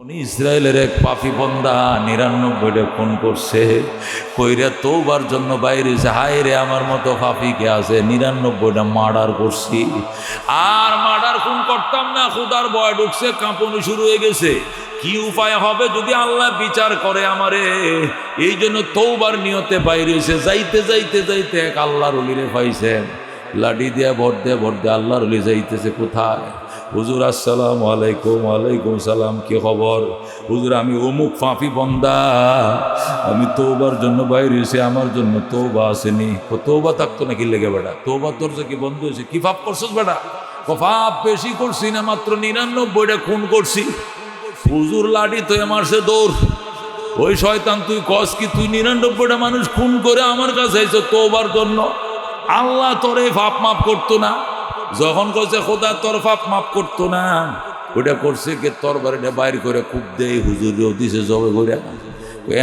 উনি ইসরায়েলের এক পাপী বান্দা ৯৯টা খুন করছে, কইরা তওবার জন্য বাইরে হইছে। হায় রে, আমার মতো পাপী কে আছে? ৯৯টা মার্ডার করছি, আর মার্ডার খুন করতাম না। খুদার ভয় ঢুকছে, কাঁপনি শুরু হয়ে গেছে। কি উপায় হবে যদি আল্লাহ বিচার করে আমারে? এই জন্য তওবার নিয়তে বাইরে হইছে। যাইতে যাইতে যাইতে এক আল্লাহর ওলিরে পাইছেন, লাঠি দিয়া ভর দিয়ে আল্লাহর ওলি যাইতেছে। কোথায়? হুজুর আসসালামু আলাইকুম। ওয়ালাইকুম সালাম। কি খবর? হুজুর, আমি অমুক পাপী বান্দা, আমি তওবার জন্য বাইরে হয়েছি, আমার জন্য তওবা আসেনি। তওবা থাকতো নাকি লেগে বেটা? তওবার দরজা কি বন্ধ হয়েছে? কি পাপ করছিস বেটা? পাপ বেশি করছি না, মাত্র ৯৯টা খুন করছি। হুজুর লাঠি তো মারছে দৌড়। ওই শয়তান, তুই কস কি? তুই ৯৯টা মানুষ খুন করে আমার কাছে আইছ তওবার জন্য? আল্লাহ তোরে পাপ মাফ করতো না? যখন কইছে খোদা তোর পাপ মাফ করতো না, ওটা করছে কে? তরবারিটা বাইর করে খুব দেয়, হুজুরেও দিছে জবে করে।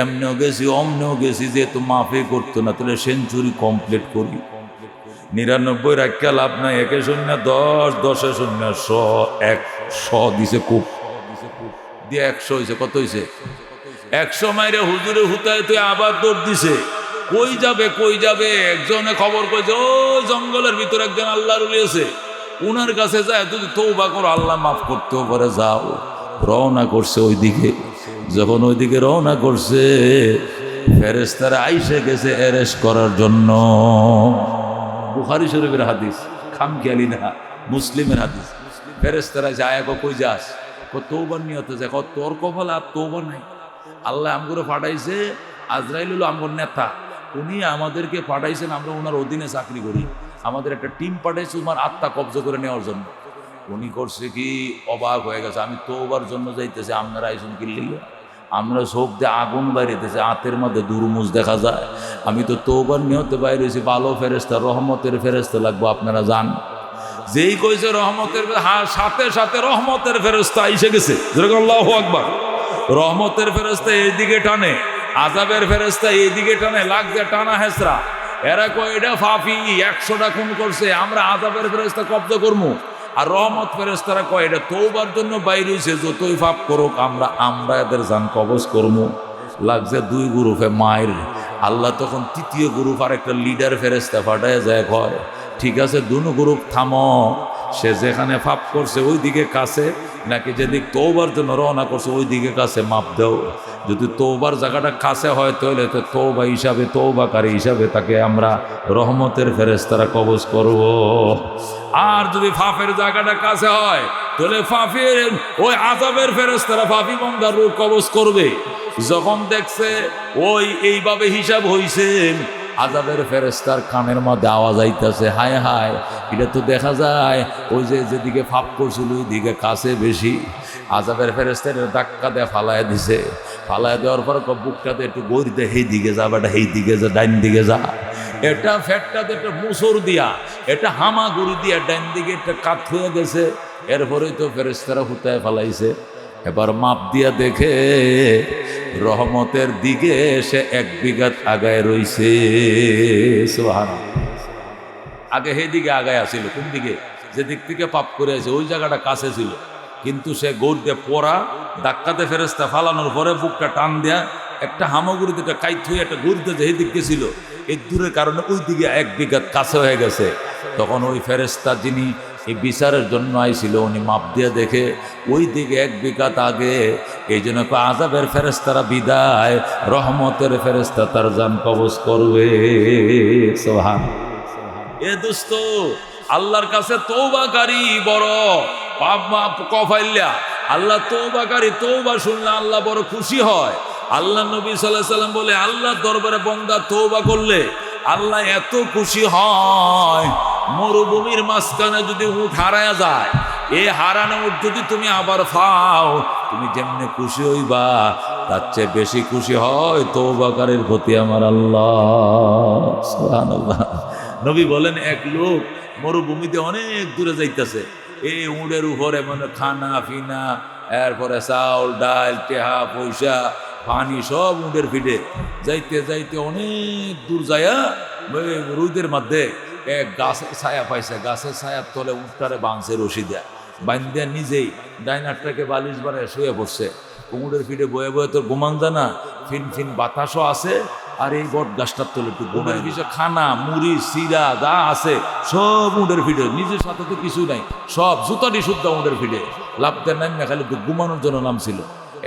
এমনেও গেছি অমনেও গেছি, যেহেতু মাফে করতো না, তাহলে সেঞ্চুরি কমপ্লিট করি। ৯৯ রাখা লাভ নাই। ১-০ ১০, ১০-০ ১০০, ১০০ দিছে খুব দিয়ে ১০০ হয়েছে। কত হয়েছে? ১০০ মাইরে হুজুরে হুতায় তুই আবার দৌড় দিছে। কই যাবে কই যাবে? একজনে খবর কইছে, ওই জঙ্গলের ভিতরে একজন আল্লাহর ওলি আছে, উনার কাছে যায়, যদি তওবা করো আল্লাহ মাফ করতেও পারে। যাও। রওনা করছে ওইদিকে। যখন ওইদিকে রওনা করছে, ফেরেশতারা আইসে গেছে অ্যারেস্ট করার জন্য। বুখারী শরীফের হাদিস, খামখেয়ালি না, মুসলিমের হাদিস। ফেরেশতারা যায়, কই যাস? তওবার নিয়তে যায়। তোর কপালে আর তওবা নাই। আল্লাহ আমগুলো পাঠাইছে, আজরাইল হলো আমগর নেতা, উনি আমাদেরকে পাঠাইছেন, আমরা ওনার অধীনে চাকরি করি। আমাদের একটা টিম পাঠাইছে তোমার আত্মা কবজা করে নেওয়ার জন্য। উনি করছে কি, অবাক হয়ে গেছে। আমি তওবার জন্য যাইতেছি, আপনারা আইসুন কি লিগা? আমরা চোখ দিয়ে আগুন বাইরেতেছে, হাতের মধ্যে দুরমুজ দেখা যায়। আমি তো তওবার নিয়তে বাইরে হয়েছি। ভালো ফেরেশতা, রহমতের ফেরেশতা লাগবো, আপনারা যান। যেই কইছে রহমতের, সাথে সাথে রহমতের ফেরেশতা এসে গেছে। আল্লাহু আকবার। রহমতের ফেরেশতা এইদিকে টানে, আযাবের ফেরেশতা এইদিকে টানে, লাগছে টানা হেসরা। এরা কয় এটা পাপী, ১০০টা খুন করছে, আমরা আযাবের ফেরেশতা কব্জা করবো। আর রহমত ফেরেশতারা কয় এটা তওবার জন্য বাইরে হইছে, যতই পাপ করুক আমরা এদের জান কবজ করবো। লাগছে দুই গ্রুপে মায়ের। আল্লাহ তখন তৃতীয় গ্রুপ আর একটা লিডার ফেরেশতা পাঠায় যায়, কয় ঠিক আছে দুনো গ্রুপ থামো। সে যেখানে পাপ করছে ওই দিকে কাছে, নাকি যেদিক তওবার জন্য রওনা করছে ওই দিকে কাছে, মাপ দাও। যদি তওবার জায়গাটা কাছে হয়, তাহলে তো তওবা হিসাবে, তওবাকারী হিসাবে তাকে আমরা রহমতের ফেরেশতারা কবজ করব। আর যদি পাপের জায়গাটা কাছে হয়, তাহলে পাপের ওই আযাবের ফেরেশতারা পাপী বান্দার রূহ কবজ করবে। যখন দেখছে ওই এইভাবে হিসাব হইছে, আযাবের ফেরেশতার কানের মধ্যে আওয়াজ আইতাছে, হায় হায়, এটা তো দেখা যায় ওই যে যেদিকে পাপ করছিল ওই দিকে কাছে বেশি। আযাবের ফেরেশতার ধাক্কা দিয়ে ফালায় দিছে। ফালায় দেওয়ার পর বুকটাতে একটু গড়ি দেয়, এই দিকে যা বেটা, এই দিকে যা, ডাইন দিকে যা। এটা ফ্যাটটাতে একটা মুসর দিয়া, এটা হামাগুড়ি দিয়া ডাইন দিকে একটা কাত হয়ে গেছে। এরপরেই তো ফেরেশতারা হুতায় ফালাইছে। এবার মাপ দিয়া দেখে রহমতের দিকে সে ১ বিঘাত আগায় রইছে। সুবহানাল্লাহ। আগে সেই দিকে আগায় আসিল। কোন দিকে? যে দিক থেকে পাপ করে আছে ওই জায়গাটা কাছে ছিল, কিন্তু সে গৌর দিয়ে পড়া ধাক্কাতে ফেরেশতা ফালানোর পরে বুকটা টান দেয়া একটা হামাগুড়িতে একটা কাইত হয়ে একটা ঘুরতে যে দিক ছিল, এই দূরের কারণে ওই দিকে ১ বিঘাত কাছে হয়ে গেছে। তখন ওই ফেরেশতা যিনি এই বিচারের জন্য আইছিল, উনি মাপ দিয়ে দেখে ওই দিকে ১ বিঘাত আগে। এই জন্য আযাবের ফেরেশতারা বিদায়, রহমতের ফেরেশতা তার জান কবজ করবে। সুবহানাল্লাহ। এ দোস্ত, আল্লাহর কাছে তওবাকারী বড় পাপ মাপ কফাইল্লা। আল্লাহ তওবাকারী, তওবা শুনলে আল্লাহ বড় খুশি হয়। আল্লাহ নবী সাল্লাল্লাহু আলাইহি সাল্লাম বলে, আল্লাহর দরবারে বান্দা তওবা করলে আল্লাহ এত খুশি হয়, মরুভূমির মাঝখানে যদি উট হারায়া যায়, এই হারানো উট যদি তুমি আবার পাও, তুমি যেমনি খুশি হইবা, তার চেয়ে বেশি খুশি হয় তওবাকারীর প্রতি আমার আল্লাহ। সুবহানাল্লাহ। নবী বলেন, এক লোক মরুভূমিতে অনেক দূরে যাইতেছে, এই উটের উপরে মানে খানা ফিনা, এরপরে চাউল ডাল টেহা পয়সা পানি সব উটের পিঠে। যাইতে যাইতে অনেক দূর যায়া রোদের মধ্যে এক গাছের ছায়া পাইছে। গাছের ছায়ার তলে উটটারে বাঁধছে রশি দেয়া, বান্ধিয়া নিজেই ডাইনারটাকে বালিশ বানায় শুয়ে পড়ছে। উঁটের ফিটে বয়ে বয়ে তোর ঘুমান যায় না, ফিন ফিন বাতাসও আছে, আর এই বট গাছটার তলে একটু ঘুমের কিছু খানা মুড়ি সিরা যা আছে সব উঁটের ফিটে, নিজের সাথে তো কিছু নাই, সব জুতাটি শুদ্ধ উঁটের ফিটে লাভতে নাম না, খালি একটু ঘুমানোর জন্য নামছিল।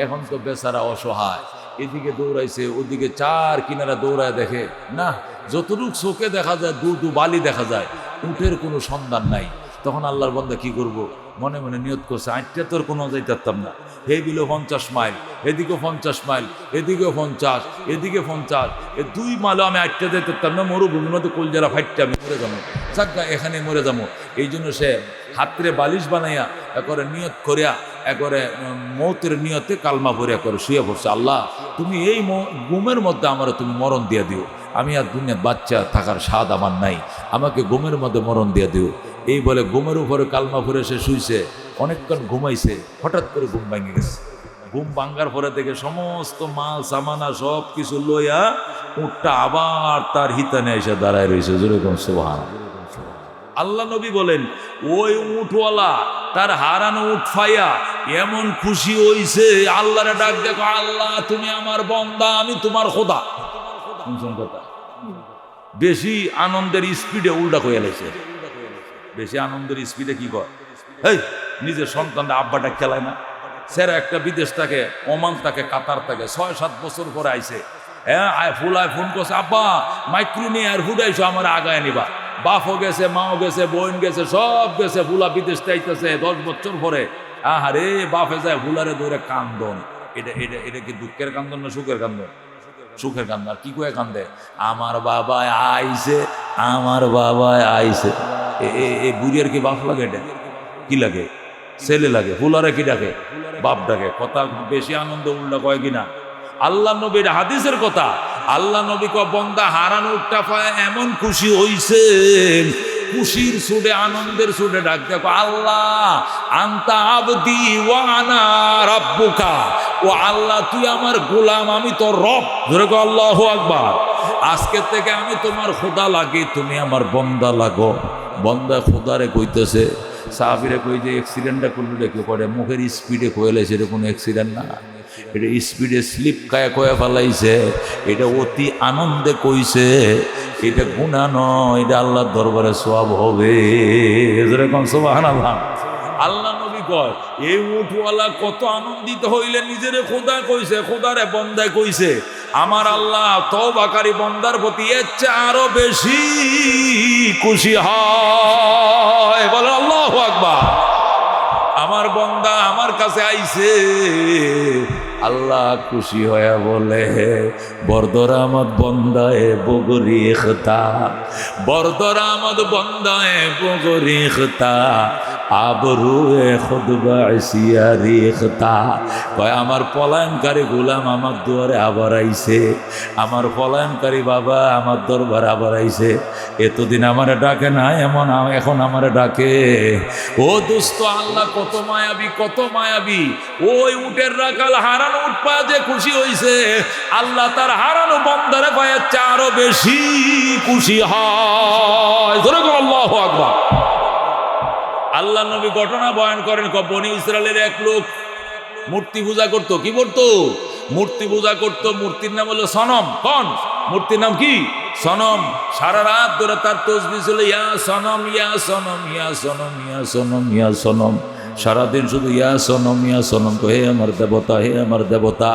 এখন তো বেচারা অসহায়, এদিকে দৌড়াইছে ওদিকে চার কিনারা দৌড়ায়, দেখে না যতটুক চোখে দেখা যায় দু বালি দেখা যায়, উটের কোনো সন্ধান নাই। তখন আল্লাহর বান্দা কি করব, মনে মনে নিয়ত করছে আটটা তোর কোনো যাইতে পারতাম না, হে দিল 50 মাইল, এদিকে 50 মাইল, এদিকে 50, এদিকে 50, 2 মাইলও আমি আটটা যাইতে পারতাম না, মরুভূমির মধ্যে কলজারা ফাইটটা আমি মরে যাবো, যাজ্ঞা এখানে মরে যাবো। এই জন্য সে হাতরে বালিশ বানাইয়া একরে নিয়ত করিয়া একরে মৌতের নিয়তে কালমা পড়িয়া করে শুয়ে পড়ছে, আল্লাহ তুমি এই ঘুমের মধ্যে আমার তুমি মরণ দিয়ে দিও, আমি আর দুনিয়ার বাচ্চা থাকার স্বাদ আমার নাই, আমাকে ঘুমের মধ্যে মরণ দিয়ে দিও। এই বলে ঘুমের উপরে কালমা পড়ে সে শুইছে, অনেকক্ষণ ঘুমাইছে, হঠাৎ করে ঘুম ভাঙে গেছে। ঘুম ভাঙ্গার পরে থেকে সমস্ত মাল সামানা সব কিছু লইয়া উটটা আবার তার হিতানে এসে দাঁড়ায় রয়েছে, যেরকম সুবহানাল্লাহ। আল্লাহ নবী বলেন ওই উটওয়ালা তার হারানো উট ফাইয়া এমন খুশি হইছে, আল্লাহরে ডাক দেখো, আল্লাহ তুমি আমার বন্দা, আমি তোমার খোদা। কথা বেশি আনন্দের স্পিডে উল্টা কইয়া লাইছে, বেশি আনন্দের স্পিডে কি কর, এই নিজের সন্তানটা আব্বাটা খেলায় না, সেরা একটা বিদেশ থাকে, ওমান থাকে, কাতার থাকে, 6-7 বছর পরে আইছে, হ্যাঁ ফুলায় ফোন করছে, আব্বা মাইক্রো নিয়ে আর ফুটাইছো আমার আগায় নিবা, বাপও গেছে, মাও গেছে, বোন গেছে, সব গেছে, ফুলা বিদেশ চাইতেছে 10 বছর পরে, আহারে বাপে যায় ফুলারে ধরে কান্দন। এটা এটা এটা কি দুঃখের কান্দন না সুখের কান্দন? সুখের কান্দন। আর কি কয়ে কান্দে, আমার বাবা আইছে, আমার বাবা আইছে। এই বুড়িয়ার কি বাপ লাগে? এটা কি লাগে? ছেলে লাগে। ফুলারে কি ডাকে? বাপ ডাকে। কথা বেশি আনন্দ উল্টা কয় কিনা? আল্লাহ নবীর হাদিসের কথা, আল্লাহ নবী ক বন্দা হারানো উটটা পায় এমন খুশি হইছে, খুশির সুরে আনন্দের সুরে ডাক দেখো, আল্লাহ আনতা আবদি ওয়া আনা রাব্বুকা, ও আল্লাহ তুই আমার গোলাম, আমি তোর রব। ধরে কো আল্লাহু আকবার। আজকে থেকে আমি তোমার খোদা লাগি, তুমি আমার বন্দা লাগো। বন্দা খোদারে কইতেছে, সাহাবীরা কই যে অ্যাক্সিডেন্টটা করলো দেখে পড়ে, মুখের স্পিডে কইলে সেটা কোনো অ্যাক্সিডেন্ট না, এটা স্পিডে স্লিপ খায় কয়ে ফেলাইছে, এটা অতি আনন্দে কইছে, এটা গুনাহ নয়, এটা আল্লাহর দরবারে সওয়াব হবে। এরকম সুবহানাল্লাহ। আল্লাহ নবী কয় এই উটওয়ালা কত আনন্দিত হইলে নিজের খোদা কইছে, খোদারে বন্দা কইছে। আমার আল্লাহ তওবাকারী বন্দার প্রতি এর চেয়ে আরো বেশি খুশি হয়। বলে আল্লাহু আকবার। আমার বন্দা আমার কাছে আইছে, আল্লাহ খুশি হয়ে বলে বরদরামত বন্দায়ে বগরিখতা, বরদরামত বন্দায়ে বগরিখতা, আবরুয়ে খুদবা আসিয়া রিখতা। কয় আমার পলায়নকারী গোলাম আমার দুয়ারে আবার আইছে, আমার পলায়নকারী বাবা আমার দরবারে আবার আইছে। এতদিন আমারে ডাকে না, এমন এখন আমারে ডাকে। ও দোস্ত, আল্লাহ কত মায়াবী, কত মায়াবী। ওই উটের রাখাল হারানো উট পায় যে খুশি হইছে, আল্লাহ তার হারানো বন্দারে পায় আরো বেশি খুশি হয়। আল্লাহু আকবার। আল্লাহ নবী ঘটনা বয়ান করেন, বনি ইসরায়েলের এক লোক মূর্তি পূজা করতো। কি করতো? মূর্তি পূজা করতো। মূর্তির নাম হলো সনম। কোন মূর্তির নাম? কি? সনম। সারা রাত ধরে তার তসবিহ ছিল ইয়া সনম, ইয়া সনম, ইয়া সনম, ইয়া সনম, ইয়া সনম। সারাদিন শুধু ইয়া সনম, ইয়া সনম। হে আমার দেবতা, হে আমার দেবতা।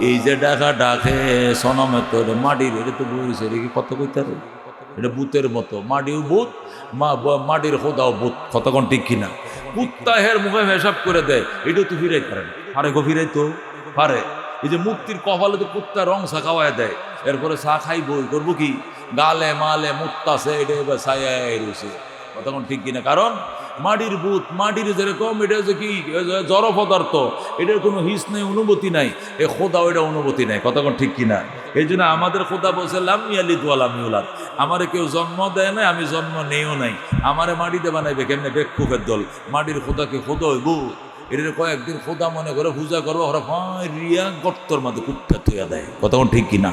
এই যে ডাকা ডাকে সনমের তো মাটির, এটা তো বলছে, এটা কি কত কইতে, এটা ভূতের মতো। মাটিও ভূত, মাটির খোদাও ভূত। কতক্ষণ ঠিক কিনা? কুত্তাহের মুখে হিসাব করে দেয়, এটাও তো ফিরাই পারে না। আরে গো ফিরাই তো পারে। এই যে মূর্তির কপালে তো কুত্তা রং চা খাওয়াই দেয়, এরপরে চা খাই বই করবো কি, গালে মালে মুত্তাছে, এটা এবার ছায়াই রয়েছে। কতক্ষণ ঠিক কিনা? কারণ মাটির ভূত, মাটির যেরকম এটা হচ্ছে কি জড় পদার্থ, এটার কোনো হিস নেই, অনুভূতি নাই। এ খোদা ওইটা অনুভূতি নাই। কতক্ষণ ঠিক কিনা? এই জন্য আমাদের খোদা বলছে লাম ইয়ালিদ ওয়া লাম ইউলাদ, আমারে কেউ জন্ম দেয় নাই, আমি জন্ম নেইও নাই। আমারে মাটিতে বানাইবে কেমনে? বেকুফের দল। মাটির খোদাকে খোদা হইব? এটা কয়েকদিন খোদা মনে করে পূজা করবো, ওরা রিয়া গর্তর মধ্যে কুপ্পা তুইয়া দেয়। কতক্ষণ ঠিক কিনা?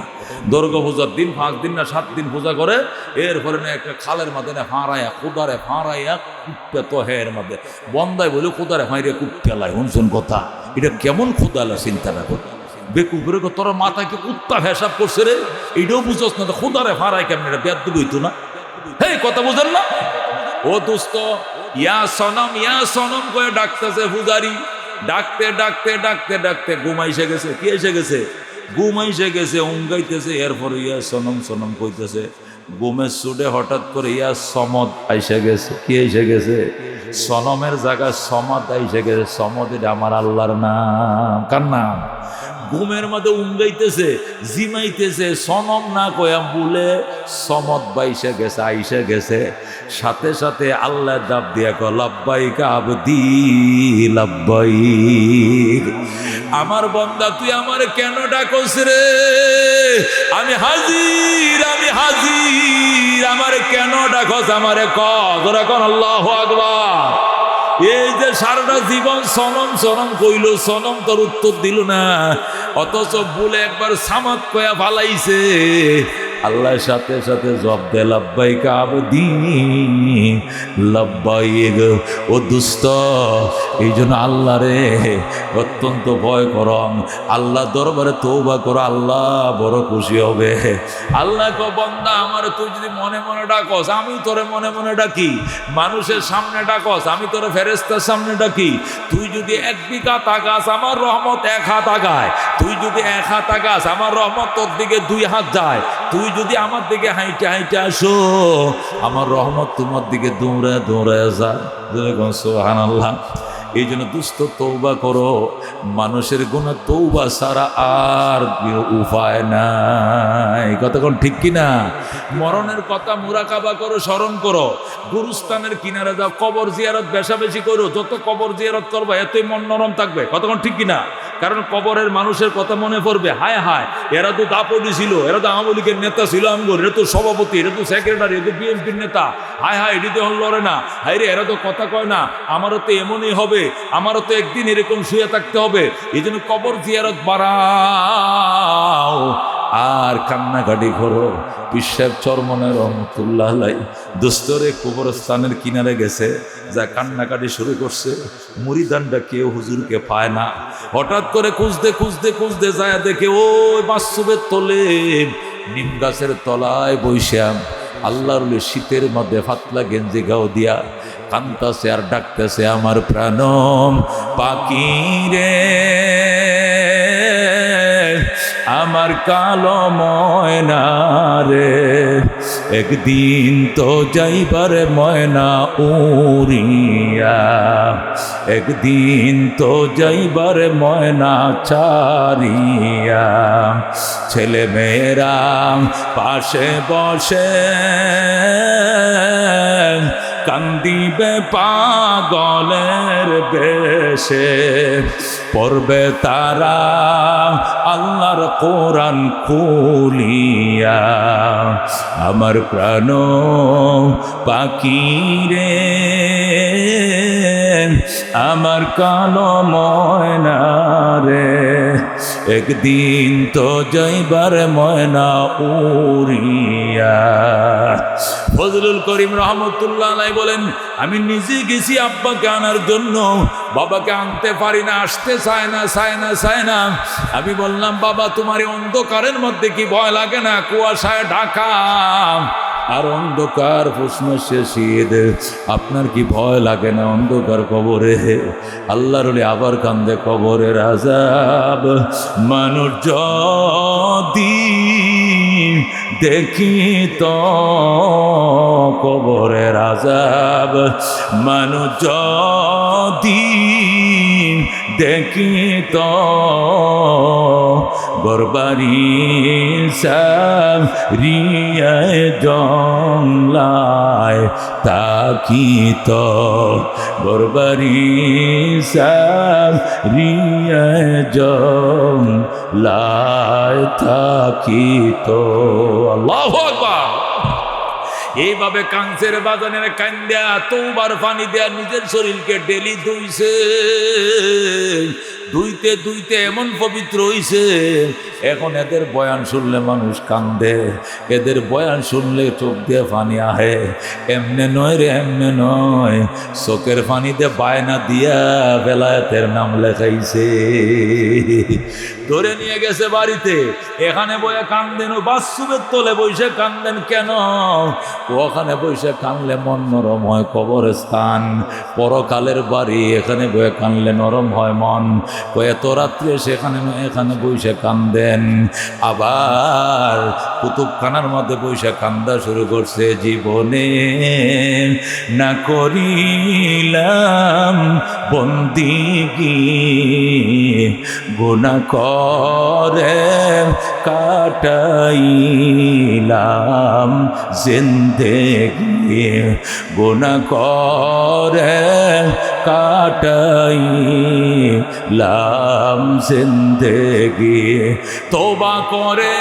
দুর্গা পূজার দিন 5 দিন না 7 দিন পূজা করে, এরপরে না একটা খালের মধ্যে না ফাঁড়াইয়া, খোদারে ফাঁড়াইয়া কুপ্পা তো হের মধ্যে বন্দায় বলে খোদারে ফাঁড়িয়া কুপ্পা লাই। শুনছেন কথা? এটা কেমন খোদালা চিন্তাটা কর বেকুপুরে তোর মাথাকে কুত্তা ভেসাব করছে রে, এইটাও বুঝছ না খোদারে ফারাই কেমন, এটা বেদ বইতো না। হেই কথা বুঝেন না? ও দোস্ত, ইয়া সনম করে ডাকতেছে পূজারি, ডাকতে ডাকতে ডাকতে ডাকতে ঘুম আইসে গেছে। কি এসে গেছে? ঘুম আইসে গেছে, উঙ্গাইতেছে। এরপর ইয়া সনম কইতেছে। ঘুমের সুডে হঠাৎ করে ইয়া সমদ আইসে গেছে। কি এসে গেছে? সনমের জায়গায় সমদ আইসে গেছে। সমদ এটা আমার আল্লাহর নাম। কার নাম? ঘুমের মধ্যে উঙ্গাইতেছে, জিমাইতেছে, সনম না কয়া বলে সমদ বাইসে গেছে, আইসে গেছে। সাথে সাথে আল্লাহ ডাব দিয়া কয় লাব্বাইক আবদি লাব্বাইক। আমার বান্দা তুই আমার কেন ডাকস রে? আমি হাজির, আমি হাজির। আমার কেন ডাকস? আমারে করা কর আল্লাহু আকবার। এই যে সারাটা জীবন সনম সনম কইল, সনম তোর উত্তর দিল না, অথচ বলে একবার সামাত কয়া ফালাইছে। আল্লাহর সাথে সাথে জব দে লাব্বাইক আবদি লাব্বাইক। ও দুষ্ট, এই জন্য আল্লাহ রে অত্যন্ত ভয় করম। আল্লাহ দরবারে তওবা করো, আল্লাহ বড় খুশি হবে। আল্লাহ কো বান্দা আমার তুই যদি মনে মনে ডাকস, আমি তোরে মনে মনে ডাকি। মানুষের সামনে ডাকস, আমি তোরে ফেরেশতার সামনে ডাকি। তুই যদি 1 বিঘা তাকাস, আমার রহমত 1 হাত আগায়। তুই যদি 1 হাত আগাস, আমার রহমত তোর দিকে 2 হাত যায়। তুই যদি আমার দিকে হাইটে হাইটে আসো, আমার রহমত তোমার দিকে দৌড়ায় দৌড়ায় যায়। সুবহানাল্লাহ। এই জন্য দুস্থ তওবা করো। মানুষের গুনাহ তওবা ছাড়া আর উপায় নাই। কতক্ষণ ঠিক কিনা? মরণের কথা মুরাকাবা করো, স্মরণ করো। গুরুস্থানের কিনারে যাও, কবর জিয়ারত বেশি করো। যত কবর জিয়ারত করবে এতই মন নরম থাকবে। কতক্ষণ ঠিক কিনা? কারণ কবরের মানুষের কথা মনে পড়বে। হায় হায়, এরা তো দাপটি ছিল, এরা তো আওয়ামী লীগের নেতা ছিল, আমগর এরা তো সভাপতি, এরা তো সেক্রেটারি, এরা তো বিএনপির নেতা। হায় হায়, এটি তো লড়ে না। হায় রে, এরা তো কথা কয় না। আমারও তো এমনই হবে, আমারও তো একদিন এরকম শুয়ে থাকতে হবে। এই জন্য কবর জিয়ারত বাড়াও আর কান্নাকাটি করো। পিসাব চরমনের রহমতুল্লাহ আলাই দোস্তরে কবরস্থানের কিনারে গেছে, যা কান্নাকাটি শুরু করছে। মুরিদানটা কেউ হুজুরকে পায় না। হঠাৎ করে খুঁজতে খুঁজতে খুঁজতে যায়, দেখে ওই মাসুবের তলে নিম গাছের তলায় বৈশাম আল্লাহর শীতের মধ্যে ফাতলা গেঞ্জি গাও দিয়া কান্তাছে আর ডাকতেছে, আমার প্রাণম পাখি রে, আমার কালো ময়না রে, একদিন তো যাইবার ময়না উড়িয়া, একদিন তো যাইবার ময়না চারিয়া। ছেলে মেয়েরা পাশে বসে কান্দিবে পাগলের বেশে, পড়বে তারা আল্লাহর কোরআন খুলিয়া। আমার প্রাণ পাখি রে, আমার কালো ময়না রে, একদিন তো যাইবার ময়না উড়িয়া। ফজলুল করিম রহমতুল্লাহ আলাইহি বলেন, আমি নিজে গেছি আব্বাকে আনার জন্য, বাবাকে আনতে পারি না, আসতে চায় না। আমি বললাম, বাবা তোমার অন্ধকারের মধ্যে কি ভয় লাগে না? কুয়াশায় ঢাকা আর অন্ধকার, প্রশ্ন শেষিদ, আপনার কি ভয় লাগে না অন্ধকার কবরে? আল্লাহর আবার কান্দে কবরের আযাব। মানুষ যদি দেখি তো কবরের আযাব, মানুষ যদি দেখি তো গরবারি সারিয়ায় জংলায় তাকি তো, গরবারি সারিয়ায় জংলায় তাকি তো। আল্লাহু আকবার। এইভাবে কাঁচের বাজানের কান্দা তওবার পানি দেয়া নিজের শরীরকে ডেলি ধুইছে। দুইতে দুইতে এমন পবিত্র হইছে, এখন এদের বয়ান শুনলে মানুষ কান্দে, এদের বয়ান শুনলে চোখ দিয়ে পানি আহে। এমনে নয় রে, এমনে নয়, চোখের পানিতে বায়না দিয়া বেলায়েতের নাম লেখাইছে। ধরে নিয়ে গেছে বাড়িতে, এখানে বয়ে কান্দেন, ও বাথরুমের তলে বসে কান্দেন কেন? ওখানে বসে কানলে মন নরম হয়, কবরস্থান পরকালের বাড়ি, এখানে বয়ে কানলে নরম হয় মন। এত রাত্রে সেখানে এখানে বসে কান্দেন। আবার কুতুবখানার মধ্যে বসে কান্দা শুরু করছে, জীবনে না করিলাম বন্দিগি, গুনাহ করে কাটাইলাম জিন্দেগি, গুনাহ করে কাটাইলাম জিন্দেগি। তওবা করে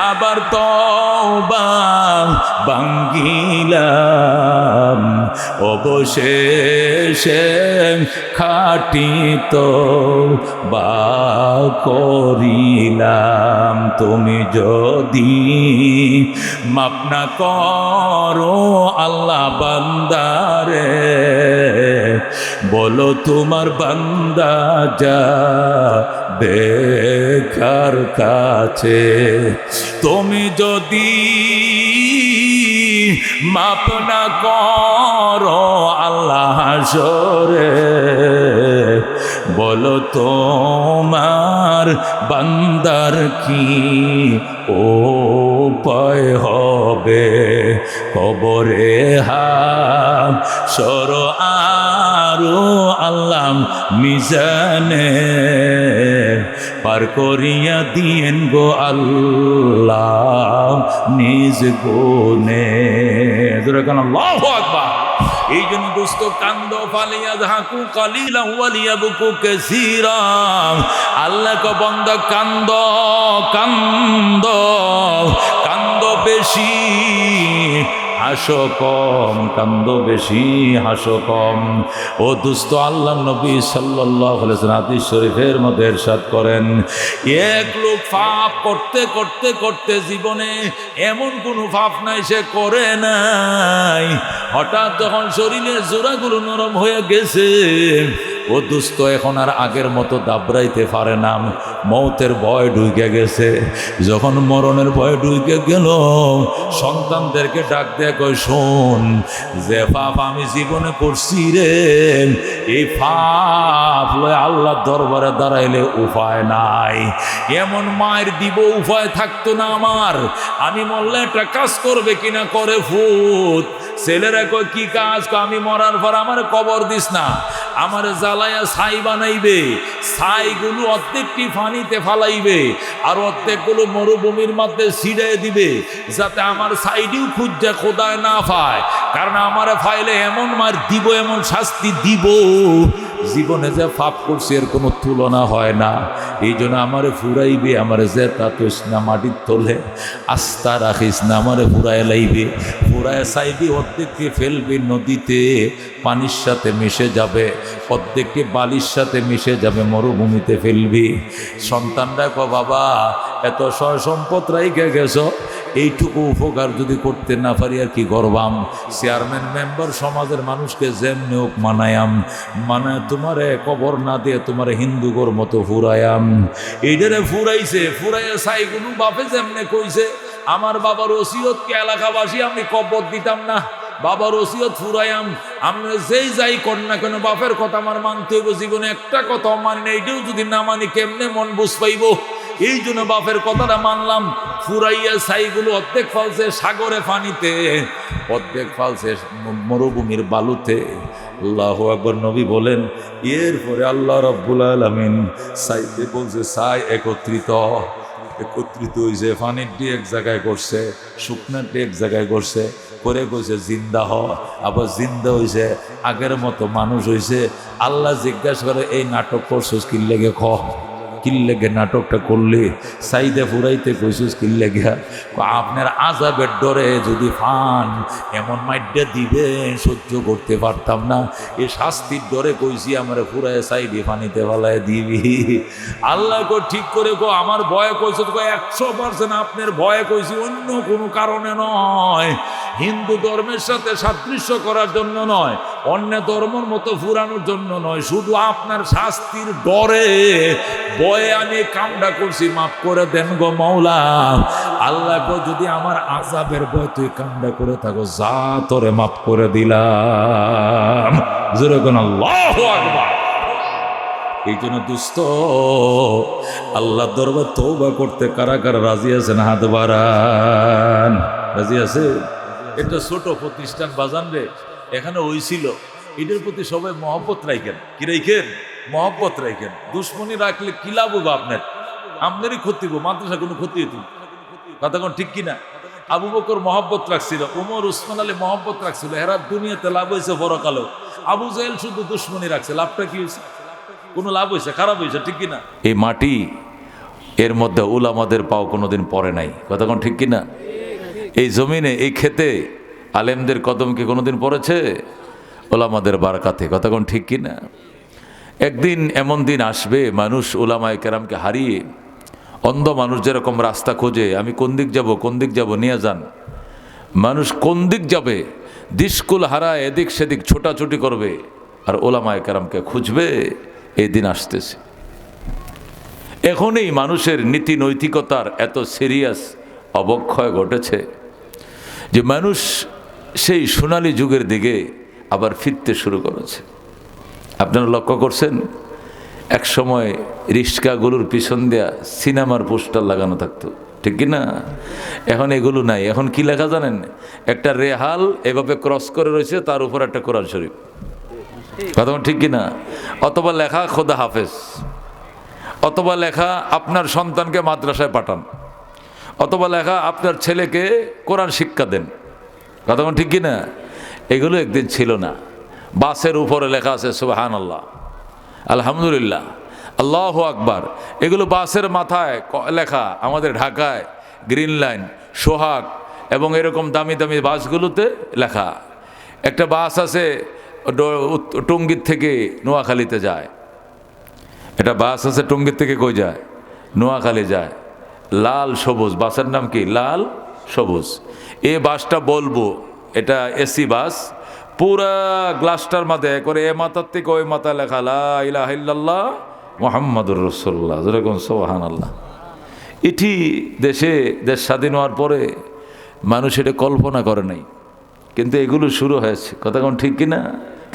আবার তওবা ভাঙ্গিলাম, অবশেষে খাটি তওবা করিলাম। তুমি যদি মাফ না করো আল্লাহ বান্দারে, বলো তোমার বান্দা যাবে কার কাছে? তুমি যদি মাপ না করো আল্লাহ হাসরে, বলো তোমার বান্দার কি উপায় হবে? কবরে হাসর আরো আল্লাহ মিজানে পার করিয়া দিয়েন গো আল্লাহ নিজ গুণে। আল্লাহু আকবার। এই জন্য দোস্ত কান্দ ফালিয়া ধাকু কালিলা ওয়ালিয়া বুকু কাসীরা। আল্লাহ কো বান্দা কান্দ কান্দ কান্দ বেশি হাসো কম, কান্দ বেশি হাসো কম। ও দুস্থ আল্লাহ নবী সাল্লাল্লাহু আলাইহি ওয়াসাল্লাম হাদিস শরীফের মধ্যে ইরশাদ করেন, এক লোক পাপ করতে করতে করতে জীবনে এমন কোনো পাপ নাই সে করে নাই, হঠাৎ যখন শরীরের জোড়াগুলো নরম হয়ে গেছে, ও দুস্থ এখন আর আগের মতো দাবড়াইতে পারে না, মৌতের ভয় ঢুকে গেছে। যখন মরণের ভয় ঢুকে গেল, সন্তানদেরকে ডাক দিয়ে কয়, শোন, যে পাপ আমি জীবনে করছি রে, এই পাপ লয়ে আল্লাহর দরবারে দাঁড়াইলে উপায় নাই। এমন মায়ের দিব উপায় থাকতো না আমার, আমি মরলে একটা কাজ করবে কিনা করে ফুত। ছেলেরা কয় কি কাজ? আমি মরার পর আমার কবর দিস না, আমার জ্বালায়া ছাই বানাইবে, ছাইগুলো অর্ধেকটি পানিতে ফালাইবে আর অর্ধেকগুলো মরুভূমির মধ্যে ছিড়ে দিবে, যাতে আমার ছাইটিও খুঁজে খোদায় না পায়। কারণ আমার ফাইলে এমন মার দিব, এমন শাস্তি দিব, জীবনে যে পাপ করছে এর কোনো তুলনা হয় না। এই জন্য আমারে ফুরাইবে, আমারে যে তাতস না মাটির তোলে আস্থা রাখিস না, আমারে ফুরায় লাইবে, ফুরায় চাইবি, অর্ধেককে ফেলবি নদীতে, পানির সাথে মিশে যাবে, অর্ধেককে বালির সাথে মিশে যাবে, মরুভূমিতে ফেলবি। সন্তানরা কো বাবা এত সয় সম্পদ রাইখে গেছ, এইটুকু উপকার যদি করতে না পারি আর কি করবাম? চেয়ারম্যান মেম্বার সমাজের মানুষকে যেমনি হোক মানায়াম, মানায় তোমারে কবর না দিয়ে তোমারে হিন্দুগর মতো ফুরায়াম। এইটারে ফুরাইছে, ফুরাইয়া সাইগুলো বাপে যেমনে কইছে, আমার বাবার ওসিয়তকে এলাকাবাসী আমি কবর দিতাম না, বাবার ওসিয়ত ফুরায়াম। আমরা যেই যাই কর না কেন বাপের কথা আমার মানতে হইব, জীবনে একটা কথা মানি না, এইটাও যদি না মানি কেমনে মন বুঝ পাইব? এই জন্য বাপের কথাটা মানলাম। ফুরাইয়া ছাইগুলো অর্ধেক ফালছে সাগরে পানিতে, অর্ধেক ফালছে মরুভূমির বালুতে। আল্লাহু আকবার। নবী বলেন, এরপরে আল্লাহ রাব্বুল আলামিন ছাইতে বলছে, ছাই একত্রিত হয়েছে, পানির ডি এক জায়গায় করছে, শুকনার ডি এক জায়গায় করছে, করে কইছে জিন্দা হ। আবার জিন্দা হয়েছে, আগের মতো মানুষ হয়েছে। আল্লাহ জিজ্ঞাসা করে, এই নাটক করছিস কি লেগে? কিল্লেগে নাটকটা করলে সাইদে ফুরাইতে কইসুস কিল্লেগা, আপনার আজাবের ডরে যদি ফান এমন মাইডে দিবেন সহ্য করতে পারতাম না, এই শাস্তির ডরে কইছি আমার ফুরায় সাইডে পানিতে ফেলায় দিবি। আল্লাহ কো ঠিক করে গো আমার ভয়ে কইছো, 100% আপনার ভয়ে কইছি, অন্য কোনো কারণে নয়, হিন্দু ধর্মের সাথে সাদৃশ্য করার জন্য নয়, অন্য ধর্মের মতো ফুরানোর জন্য নয়, শুধু আপনার শাস্তির ডরে ভয়ে আমি কামটা করছি, মাফ করে দেন গো মাওলা। আল্লাহ গো যদি আমার আযাবের ভয় তুই কামটা করে থাকো, যা তোরে মাফ করে দিলাম। জোরে কোন আল্লাহু আকবার। এই জন্য দুস্থ আল্লাহ দরবার তওবা করতে কারা কারা রাজি আছেন হাত বাড়ান। রাজি আছে? এটা ছোট প্রতিষ্ঠান বাজান রে, এখানে হইছিল, এটার প্রতি সবাই মহব্বত রাখেন। কি রাখেন? মহব্বত রাখেন। দুশ্মনী রাখলে কি লাভ হবো আপনার? আপনারই ক্ষতি হবো, মাদ্রাসা কোনো ক্ষতি হতো। কথা কোন ঠিক কিনা? আবু বকর মহব্বত রাখছিল, উমর উসমান আলী মহব্বত রাখছিল, হেরাত দুনিয়াতে লাভ হয়েছে পরকালে। আবু জাহেল শুধু দুশ্মনী রাখছে, লাভটা কি হয়েছে? কোনো লাভ হয়েছে? খারাপ হয়েছে, ঠিক কিনা? এই মাটি এর মধ্যে উলামাদের পাও কোনোদিন পড়ে নাই। কথা কোন ঠিক কিনা? এই জমিনে এই খেতে আলেমদের কদম কি কোনোদিন পড়েছে? ওলামাদের বারাকাতে। কথা কোন ঠিক কিনা? একদিন এমন দিন আসবে মানুষ উলামায়ে কেরামকে হারিয়ে, অন্ধ মানুষ যেরকম রাস্তা খোঁজে, আমি কোন দিক যাব কোন দিক যাব নিয়ে যান, মানুষ কোন দিক যাবে দিশকুল হারায় এদিক সেদিক ছোটাছুটি করবে, আর উলামায়ে কেরামকে খুঁজবে। এই দিন আসতেছে। এখনই মানুষের নীতি নৈতিকতার এত সিরিয়াস অবক্ষয় ঘটেছে যে মানুষ সেই সোনালী যুগের দিকে আবার ফিরতে শুরু করেছে। আপনারা লক্ষ্য করছেন, এক সময় রিক্সাগুলোর পিছন দেয়া সিনেমার পোস্টার লাগানো থাকতো, ঠিক কি না? এখন এগুলো নাই। এখন কি লেখা জানেন? একটা রেহাল এভাবে ক্রস করে রয়েছে, তার উপর একটা কোরআন শরীফ। কথা ঠিক কিনা? অথবা লেখা খোদা হাফেজ, অথবা লেখা আপনার সন্তানকে মাদ্রাসায় পাঠান, অথবা লেখা আপনার ছেলেকে কোরআন শিক্ষা দেন। কথা ঠিক কিনা? এগুলো একদিন ছিল না। বাসের উপরে লেখা আছে সুবহানাল্লাহ, আলহামদুলিল্লাহ, আল্লাহু আকবার। এগুলো বাসের মাথায় লেখা। আমাদের ঢাকায় গ্রিন লাইন, সোহাগ এবং এরকম দামি দামি বাসগুলোতে লেখা। একটা বাস আছে টঙ্গীর থেকে নোয়াখালীতে যায়, এটা বাস আছে টঙ্গীর থেকে কই যায়? নোয়াখালী যায়। লাল সবুজ, বাসের নাম কি? লাল সবুজ। এই বাসটা বলবো এটা এসি বাস, পুরা গ্লাসটার মাথায় করে এ মাথার থেকে ওই মাথা লেখা লা ইলাহা ইল্লাল্লাহ মুহাম্মাদুর রাসূলুল্লাহ, যেরকম সুবহানাল্লাহ। এটি দেশ স্বাধীন হওয়ার পরে মানুষ এটা কল্পনা করে নাই, কিন্তু এগুলো শুরু হয়েছে। কথা কোন ঠিক কিনা?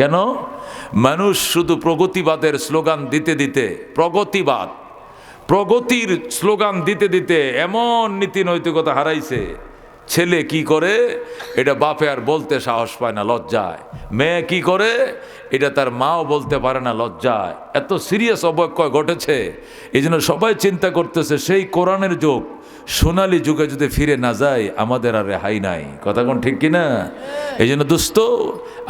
কেন? মানুষ শুধু প্রগতিবাদের স্লোগান দিতে দিতে, প্রগতির স্লোগান দিতে দিতে এমন নীতি নৈতিকতা হারাইছে। ছেলে কি করে এটা বাপে আর বলতে সাহস পায় না, লজ্জায়। মেয়ে কি করে এটা তার মাও বলতে পারে না, লজ্জায়। এত সিরিয়াস অবক্ষয় ঘটেছে। এই জন্য সবাই চিন্তা করতেছে সেই কোরআনের যুগ, সোনালী যুগে যদি ফিরে না যায় আমাদের আর রেহাই নাই। কথা কোন ঠিক কিনা? এই জন্য দোস্ত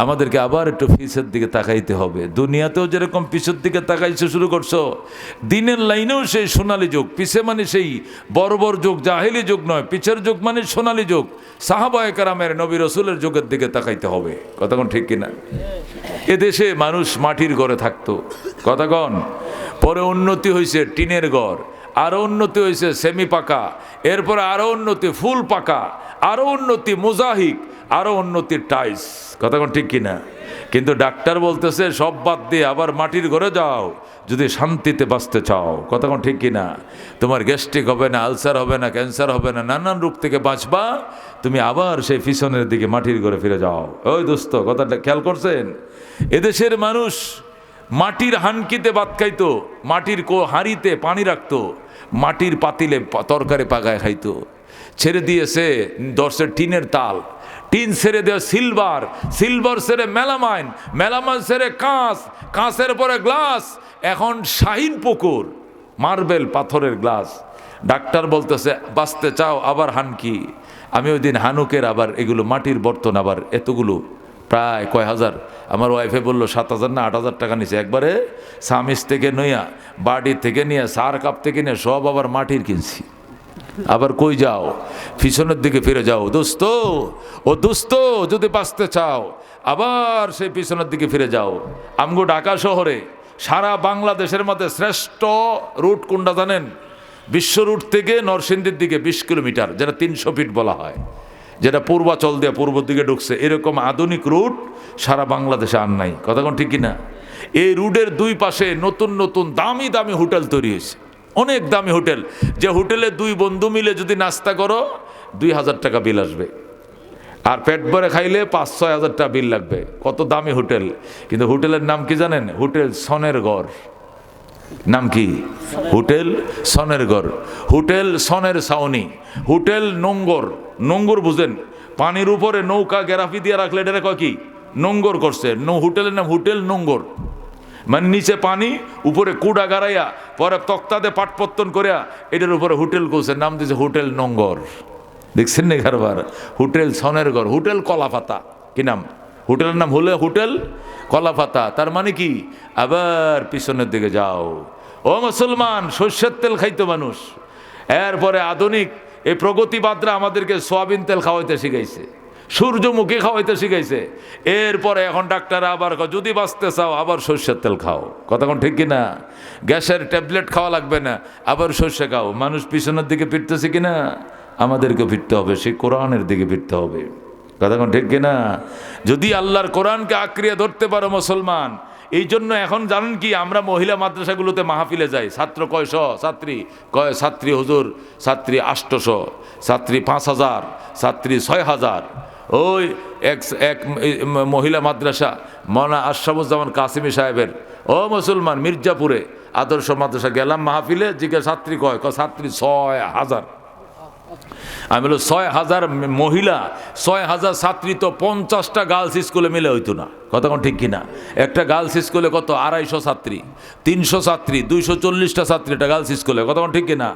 আমাদেরকে আবার একটু পিছের দিকে তাকাইতে হবে। দুনিয়াতেও যেরকম পিছের দিকে তাকাইতে শুরু করছো, দিনের লাইনেও সেই সোনালী যুগ। পিছে মানে সেই বর্বর যুগ, জাহেলি যুগ নয়। পিছের যুগ মানে সোনালী যুগ, সাহাবায়ে কেরামের, নবী রাসূলের যুগের দিকে তাকাইতে হবে। কথা কোন ঠিক কিনা? এদেশে মানুষ মাটির ঘরে থাকতো, কথা কন। পরে উন্নতি হয়েছে টিনের ঘর, আরো উন্নতি হয়েছে সেমি পাকা, এরপরে আরো উন্নতি ফুল পাকা, আরো উন্নতি মোজাহিক, আরো উন্নতি টাইলস। কথা কোন ঠিক কিনা? কিন্তু ডাক্তার বলতেছে সব বাদ দিয়ে আবার মাটির ঘরে যাও যদি শান্তিতে বাঁচতে চাও। কথা কোন ঠিক কিনা? তোমার গ্যাস্ট্রিক হবে না, আলসার হবে না, ক্যান্সার হবে না, নানান রোগ থেকে বাঁচবা, তুমি আবার সেই পিছনের দিকে মাটির ঘরে ফিরে যাও। ওই দোস্ত কথাটা খেয়াল করছেন? এদেশের মানুষ মাটির হানকিতে ভাত খাইতো, মাটির হাঁড়িতে পানি রাখতো, মাটির পাতিলে তরকারি পাকায় খাইতো। ছেড়ে দিয়েছে দর্শের টিনের তাল, টিন ছেড়ে দেওয়া সিলভার, সিলভার ছেড়ে মেলামাইন, মেলামাইন ছেড়ে কাঁচ, কাঁচের পরে গ্লাস, এখন শাহিন পুকুর, মার্বেল পাথরের গ্লাস। ডাক্তার বলতেছে বাঁচতে চাও আবার হানকি। আমি ওই দিন হানুকের আবার এগুলো মাটির বর্তন আবার এতগুলো প্রায় কয় হাজার আমার ওয়াইফে বললো 7,000 না 8,000 টাকা নিছে একবারে, সামিস থেকে নইয়া, বাড়ি থেকে নিয়ে, সার কাপ থেকে নিয়ে সব আবার মাটির কিনছি। আবার কই যাও? পিছনের দিকে ফিরে যাও দোস্ত, ও দোস্ত, যদি বাঁচতে চাও আবার সেই পিছনের দিকে ফিরে যাও। আমগো ঢাকা শহরে সারা বাংলাদেশের মধ্যে শ্রেষ্ঠ রুট কোনটা জানেন? বিশ্ব রুট থেকে নরসিংদীর দিকে 20 কিলোমিটার, যেটা 300 ফিট বলা হয়, যেটা পূর্বাচল দিয়ে পূর্ব দিকে ঢুকছে। এরকম আধুনিক রুট সারা বাংলাদেশে আর নাই। কথা কোন ঠিক কিনা? এই রুটের দুই পাশে নতুন নতুন দামি দামি হোটেল তৈরি হয়েছে, অনেক দামি হোটেল, যে হোটেলে 2 বন্ধু মিলে যদি নাস্তা করো 2,000 টাকা বিল আসবে, আর পেট ভরে খাইলে 5-6 হাজার টাকা বিল লাগবে। কত দামি হোটেল! কিন্তু হোটেলের নাম কি জানেন? হোটেল সনের ঘর। নাম কি? হোটেল সনের ঘর, হোটেল সনের ছাউনি, হোটেল নোঙ্গর। নোঙ্গর বুঝেন? পানির উপরে নৌকা গ্যারাফি দিয়ে রাখলে এটা কয় কি? নোঙ্গর করছে। হোটেলের নাম হোটেল নোঙ্গর, মানে নিচে পানি, উপরে কুড়া গাড়াইয়া, পরে তক্তাতে পাটপত্তন করিয়া এটার উপরে হোটেল করছে, নাম দিয়েছে হোটেল নোঙ্গর। দেখছেন না কারবার? হোটেল সনের ঘর, হোটেল কলাপাতা। কি নাম? হোটেলের নাম হলে হোটেল কলাপাতা। তার মানে কি? আবার পিছনের দিকে যাও। ও মুসলমান, সর্ষের তেল খাইতো মানুষ, এরপরে আধুনিক এই প্রগতিবাদরা আমাদেরকে সয়াবিন তেল খাওয়াইতে শিখাইছে, সূর্যমুখী খাওয়াইতে শিখাইছে। এরপরে এখন ডাক্তার আবার যদি বাঁচতে চাও আবার সর্ষের তেল খাও। কথা কোন ঠিক কিনা? গ্যাসের ট্যাবলেট খাওয়া লাগবে না, আবার সর্ষে খাও। মানুষ পিছনের দিকে ফিরতেছে কিনা? আমাদেরকে ফিরতে হবে, সেই কোরআনের দিকে ফিরতে হবে। কথা কোন ঠিক কিনা? যদি আল্লাহর কোরআনকে আঁকড়িয়ে ধরতে পারো মুসলমান। এই জন্য এখন জানেন কি, আমরা মহিলা মাদ্রাসাগুলোতে মাহফিলে যাই, ছাত্র কয়শ, ছাত্রী কয়, ছাত্রী হুজুর, ছাত্রী 800, ছাত্রী 5,000, ছাত্রী 6,000। ওই এক মহিলা মাদ্রাসা মৌলানা আশরাফুজ্জামান কাসিমি সাহেবের, ও মুসলমান, মির্জাপুরে আদর্শ মাদ্রাসা গেলাম মাহফিলে, জিজ্ঞাসা ছাত্রী কয়, ছাত্রী 6,000। আমি বলো 6,000 মহিলা, 6,000 ছাত্রী তো 50টা গার্লস স্কুলে মিলে হইতো না। কথা কোন ঠিক কিনা? একটা গার্লস স্কুলে কত? 250 ছাত্রী, 300 ছাত্রী, 240টা ছাত্রী একটা গার্লস স্কুলে। কথা কোন ঠিক কিনা?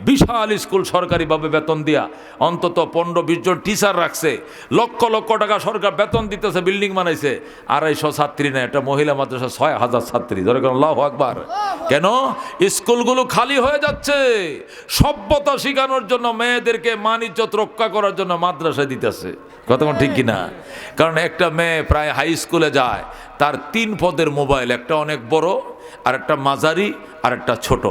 বিশাল স্কুল, সরকারিভাবে বেতন দিয়া অন্তত 15-20 জন টিচার রাখছে, লক্ষ লক্ষ টাকা সরকার বেতন দিতেছে, বিল্ডিং বানাইছে। 250 ছাত্রী না, একটা মহিলা মাদ্রাসা 6,000 ছাত্রী। ধরে কেন? আল্লাহু আকবার। কেন? স্কুলগুলো খালি হয়ে যাচ্ছে। সভ্যতা শেখানোর জন্য, মেয়েদেরকে মান ইজ্জত রক্ষা করার জন্য মাদ্রাসায় দিতেছে। কথা ঠিক কিনা? কারণ একটা মেয়ে প্রায় হাই স্কুলে যায়, তার 3 পদের মোবাইল, একটা অনেক বড়, আর একটা মাঝারি, আর একটা ছোট।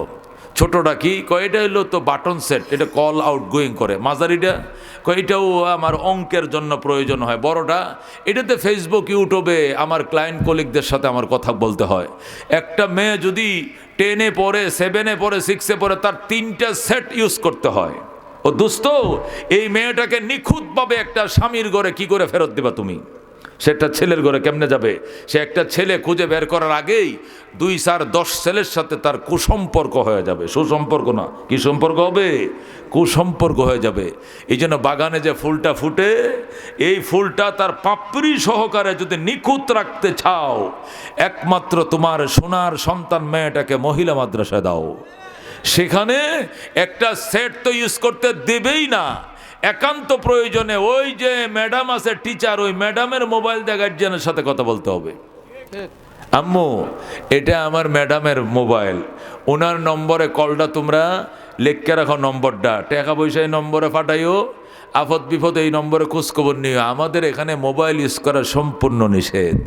ছোটটা কি কয়? এটা হইলো তো বাটন সেট, এটা কল আউট গোয়িং করে। মাঝারিটা কয় এটাও আমার অঙ্কের জন্য প্রয়োজন হয়। বড়টা এটাতে ফেসবুক, ইউটিউবে আমার ক্লায়েন্ট কলিগদের সাথে আমার কথা বলতে হয়। একটা মেয়ে যদি 10-এ পড়ে, 7-এ পড়ে, 6-এ পড়ে, তার 3টা সেট ইউজ করতে হয়। ও দোস্ত, এই মেয়েটাকে নিখুঁতভাবে একটা স্বামীর ঘরে কি করে ফেরত দিবা তুমি? সেটা ছেলের ঘরে কেমনে যাবে? সে একটা ছেলে খুঁজে বের করার আগেই 2-4-10 ছেলের সাথে তার কুসম্পর্ক হয়ে যাবে। সুসম্পর্ক না, কি সম্পর্ক হবে? কুসম্পর্ক হয়ে যাবে। এই জন্য বাগানে যে ফুলটা ফুটে, এই ফুলটা তার পাপড়ি সহকারে যদি নিখুঁত রাখতে চাও, একমাত্র তোমার সোনার সন্তান মেয়েটাকে মহিলা মাদ্রাসায় দাও। সেখানে একটা সেট তো ইউজ করতে দেবেই না, একান্ত প্রয়োজনে ওই যে ম্যাডাম আছে টিচার, ওই ম্যাডামের মোবাইল দিয়ে গার্জিয়ানের সাথে কথা বলতে হবে। আম্মু, এটা আমার ম্যাডামের মোবাইল, ওনার নম্বরে কলটা তোমরা লেখকে রাখো, নম্বরটা টাকা পয়সা এই নম্বরে পাঠাইও, আপদ বিপদ এই নম্বরে খোঁজখবর নিও। আমাদের এখানে মোবাইল ইউজ করা সম্পূর্ণ নিষেধ।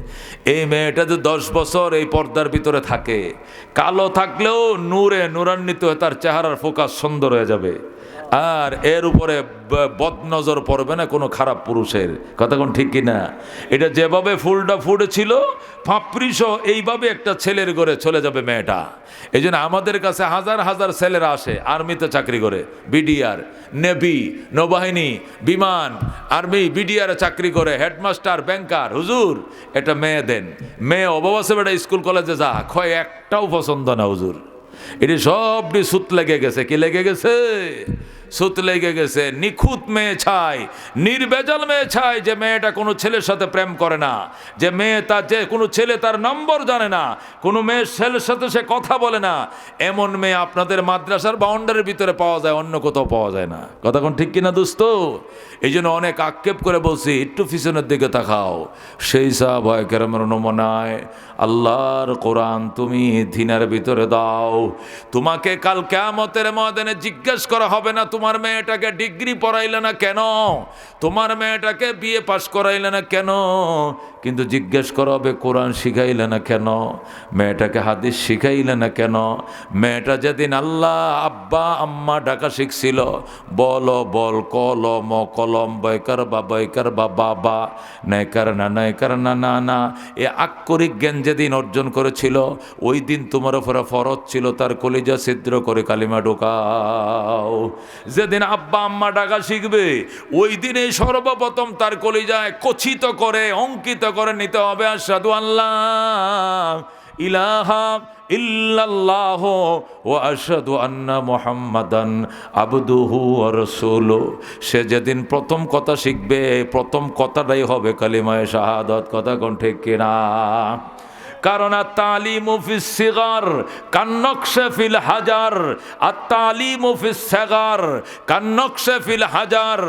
এই মেয়েটা যে 10 বছর এই পর্দার ভিতরে থাকে, কালো থাকলেও নূরান্বিত হয়ে তার চেহারার ফোকাস সুন্দর হয়ে যাবে, আর এর উপরে বদনজর পড়বে না কোনো খারাপ পুরুষের। কথা কোন ঠিক কিনা? এটা যেভাবে ফুলটা ফুটেছিল ফাপড়িসহ এইভাবে একটা ছেলের ঘরে চলে যাবে মেয়েটা। এই জন্য আমাদের কাছে হাজার হাজার ছেলেরা আসে, আর্মিতে চাকরি করে, বিডিআর, নেভি, নৌবাহিনী, বিমান, আর্মি, বিডিআর চাকরি করে, হেডমাস্টার, ব্যাংকার। হুজুর এটা মেয়ে দেন। মেয়ে অভাব আছে বেটা, স্কুল কলেজে যা খয়, একটাও পছন্দ না হুজুর। এটি সবটি সুত লেগে গেছে। কি লেগে গেছে? সুত লেগে গেছে, নিখুঁত মেয়ে চাই, নির্ভেজাল মেয়ে চাই, যে মেয়েটা কোনো ছেলের সাথে প্রেম করে না, যে মেয়ে তার, যে কোনো ছেলে তার নম্বর জানে না, কোনো মেয়ের ছেলের সাথে সে কথা বলে না, এমন মেয়ে আপনাদের মাদ্রাসার বাউন্ডারির ভিতরে পাওয়া যায়, অন্য কোথাও পাওয়া যায় না। কথা কোন ঠিক কিনা দোস্ত? এই জন্য অনেক আক্ষেপ করে বলছি, একটু পিছনের দিকে তাকাও। সেই সাহাবায়ে কেরামের নমুনায় আল্লাহর কোরআন তুমি দিনের ভিতরে দাও, তোমাকে কাল কিয়ামতের ময়দানে জিজ্ঞেস করা হবে না তোমার মেয়েটাকে ডিগ্রি পড়াইলে না কেন, তোমার মেয়েটাকে বিয়ে পাশ করাইলে না কেন, কিন্তু জিজ্ঞেস করা হবে কোরআন শিখাইলে না কেন, মেয়েটাকে হাদিস শিখাইলে না কেন। মেয়েটা যেদিন আল্লাহ আব্বা আম্মা ডাকা শিখছিল, বল বল কলম কলম, বয়কার বা বাবা, নায়কার না না না, এ আক্ষরিক জ্ঞান যেদিন অর্জন করেছিল, ওই দিন তোমার উপরে ফরজ ছিল তার কলিজা ছিদ্র করে কালিমা ঢোকাও। যেদিন আব্বা আম্মা ডাকা শিখবে, ওই দিনে সর্বপ্রথম তার কলিজায় কচিত করে অঙ্কিত করে নিতে হবে আশহাদু আল্লাহ ইলাহা ইল্লাল্লাহ ওয়া আশহাদু আন্না মুহাম্মাদান আবদুহু ওয়া রাসূলুহু। সে যেদিন প্রথম কথা শিখবে, প্রথম কথাটাই হবে কালিমায়ে শাহাদাত। কথা কোন ঠিক কিনা? কারণ আত-তালিমু ফিস সিগার কান্নকশে ফিল হাজার, আত-তালিমু ফিস সিগার কান্নকশে ফিল হাজার।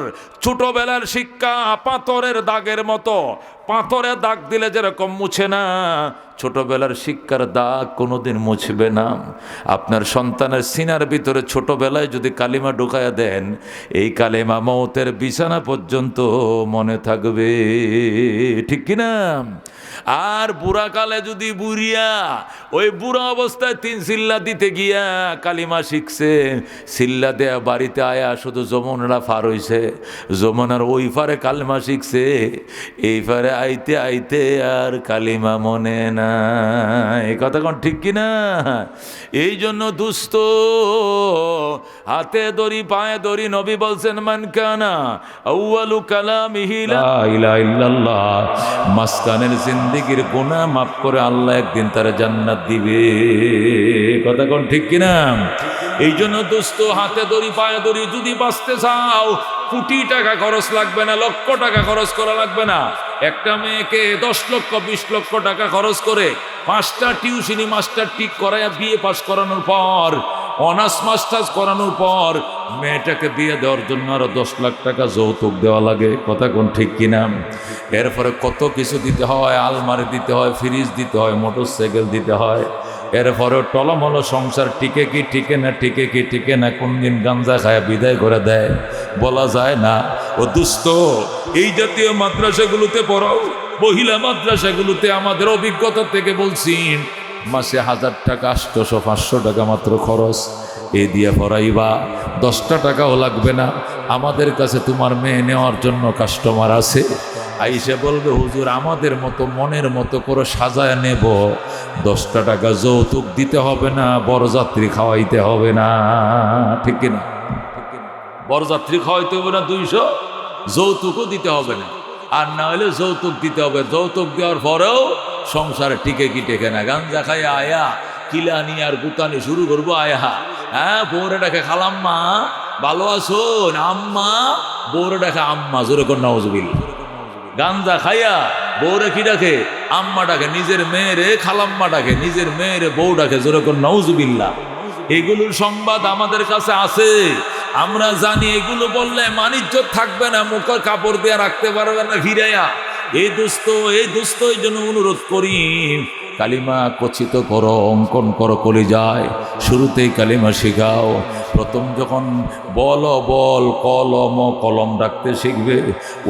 ছোটবেলার শিক্ষা পাথরের দাগের মতো, পাথরে দাগ দিলে যেরকম মুছে না, ছোটবেলার শিক্ষার দাগ কোনোদিন মুছবে না। আপনার সন্তানের সিনার ভিতরে ছোটবেলায় যদি কালিমা ঢুকায়া দেন, এই কালিমা মওতের বিছানা পর্যন্ত মনে থাকবে। ঠিক কিনা? আর বুড়াকালে যদি বুড়িয়া ওই বুড়া অবস্থায় 3 সিল্লা দিতে গিয়া কালিমা শিখছে, সিল্লা দেয়া বাড়িতে আয়া শুধু যমুনারা পার হইছে, যমুনার ওই পারে কালিমা শিখছে, এই পারে আইতে আইতে আর কালিমা মনে না। এই কথা কোন ঠিক কিনা? এই জন্য দুস্থ হাতে দড়ি পায়ে দড়ি, নবী বলছেন মান কানা আউয়ালু কালামিহি লা ইলাহা ইল্লাল্লাহ, মাসকানের জিন্দেগির গুনাহ মাফ করে আল্লাহ একদিন তার জান্নাত দিবে। কথা কোন ঠিক কিনা? এই জন্য দোস্ত হাতে দড়ি পায়ে দড়ি, যদি বাঁচতে চাও কোটি টাকা খরচ লাগবে না, লক্ষ টাকা খরচ করা লাগবে না। একটা মেয়েকে 10 লক্ষ 20 লক্ষ টাকা খরচ করে 5টা টিউশনি মাস্টার ঠিক করাইয়া বিয়ে পাস করানোর পর, অনার্স মাস্টার্স করানোর পর, মেয়েটাকে বিয়ে দেওয়ার জন্য আরো 10 লাখ টাকা যৌতুক দেওয়া লাগে। কথা কোন ঠিক কিনা? এরপরে কত কিছু দিতে হয়, আলমারি দিতে হয়, ফ্রিজ দিতে হয়, মোটরসাইকেল দিতে হয়। এরপরে টলমল সংসার টিকে কি টিকে না, টিকে কি টিকে না, কোন দিন গাঞ্জা খায় বিদায় করে দেয় বলা যায় না। ও দুস্থ, এই জাতীয় মাদ্রাসাগুলোতে পড়াও, মহিলা মাদ্রাসাগুলোতে আমাদের অভিজ্ঞতা থেকে বলছি, মাসে 1000 টাকা 800 500 টাকা মাত্র খরচ, এ দিয়ে পড়াইবা, 10টা টাকাও লাগবে না। আমাদের কাছে তোমার মেয়ে নেওয়ার জন্য কাস্টমার আছে, আইসে বলবে হুজুর আমাদের মতো মনের মতো করে সাজায় নেব, 10টা টাকা যৌতুক দিতে হবে না, বরযাত্রী খাওয়াইতে হবে না। ঠিক কিনা? বরযাত্রী খাওয়াইতে হবে না 200, যৌতুকও দিতে হবে না। আর না হলে যৌতুক দিতে হবে, যৌতুক দেওয়ার পরেও সংসারে টিকে কি টেকে না। গাঞ্জা খাই আয়া কিলানি আর গুতানি শুরু করবো আয়া, হ্যাঁ বউরে ডাকে খালাম্মা ভালো আছো, আম্মা বউরে ডাকে আম্মা, জোরে কর নাউজুবিল্লাহ। গাঞ্জা খাইয়া বউরে কি ডাকে? আম্মা ডাকে, নিজের মেয়েরে খালাম্মা ডাকে, নিজের মেয়েরে বউ ডাকে, জোরে কর নাউজুবিল্লাহ। এগুলোর সংবাদ আমাদের কাছে আছে, আমরা জানি এগুলো বললে মানিজ্য থাকবে না, মুখের কাপড় দিয়ে রাখতে পারবে না ফিরাইয়া। এই দোস্ত এই জন্য অনুরোধ করি, কালিমা কচিত করো, অঙ্কন করো কলিজায়, শুরুতেই কালিমা শেখাও। প্রথম যখন বল কলম কলম রাখতে শিখবে,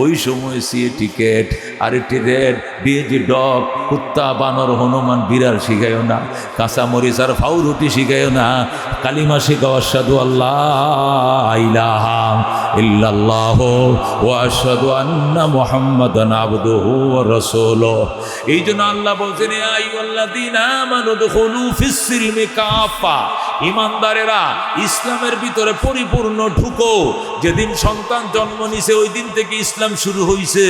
ওই সময় সিএ টিকেট আর টিকেট ডিএজি ডগ কুত্তা বানর হনুমান বিড়াল শিখায়ও না, কাঁচামরিচ আর ফাউ রুটি শিখায়ও না, কালিমা শেখাও আশহাদু আল্লাহ ইলাহা ইল্লাল্লাহু ওয়া আশহাদু আন্না মুহাম্মাদান আবদুহু ওয়া রাসূলুহু। এই জন্য আল্লাহ বলছেন, ইয়া আইয়ুহাল্লাযীনা আমানু দুখুলু ফিস সিলমি কাফা, ঈমানদারেরা ইসলামের ভিতরে পরিপূর্ণ ঢুকো। যেদিন সন্তান জন্ম নিছে ওই দিন থেকে ইসলাম শুরু হইছে,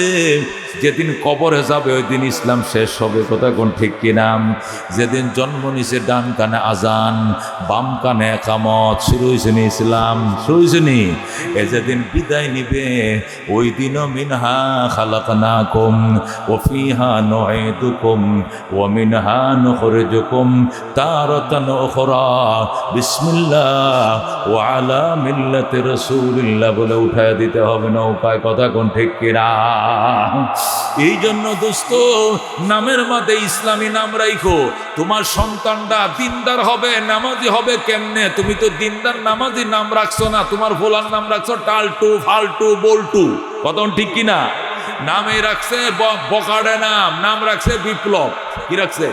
যেদিন কবরে যাবে ওই দিন ইসলাম শেষ হবে। কথা কোন ঠিক কিনা? যেদিন জন্ম নিছে ডান কানে আজান, বাম কানে একামত, শুরু হয়েছে নি ইসলাম, শুরু হয়েছে নি। এ যেদিন বিদায় নিবে ওই দিনও মিনহা খালাকনাকুম ওয়া ফিহা নুঈদুকুম ওয়া মিনহা নুখরিজুকুম তারাতান উখরা বিসমিল্লাহ ওয়া আলা মিল্লাতি রাসূলিল্লাহ বলে উঠায় দিতে হবে নৌকায়। কথা কোন ঠিক কিনা? এই জন্য দোস্ত, নামের মাঝে ইসলামী নাম রাখো। তোমার সন্তানটা দিনদার হবে, নামাজি হবে কেমনে? তুমি তো দিনদার নামাজি নাম রাখছো না, তোমার ভোলার নাম রাখছো টালটু, ফালটু, বল্টু। কথা ঠিক কিনা? নামে রাখছে বকাডে, নাম রাখছে বিপ্লব। কি রাখছে?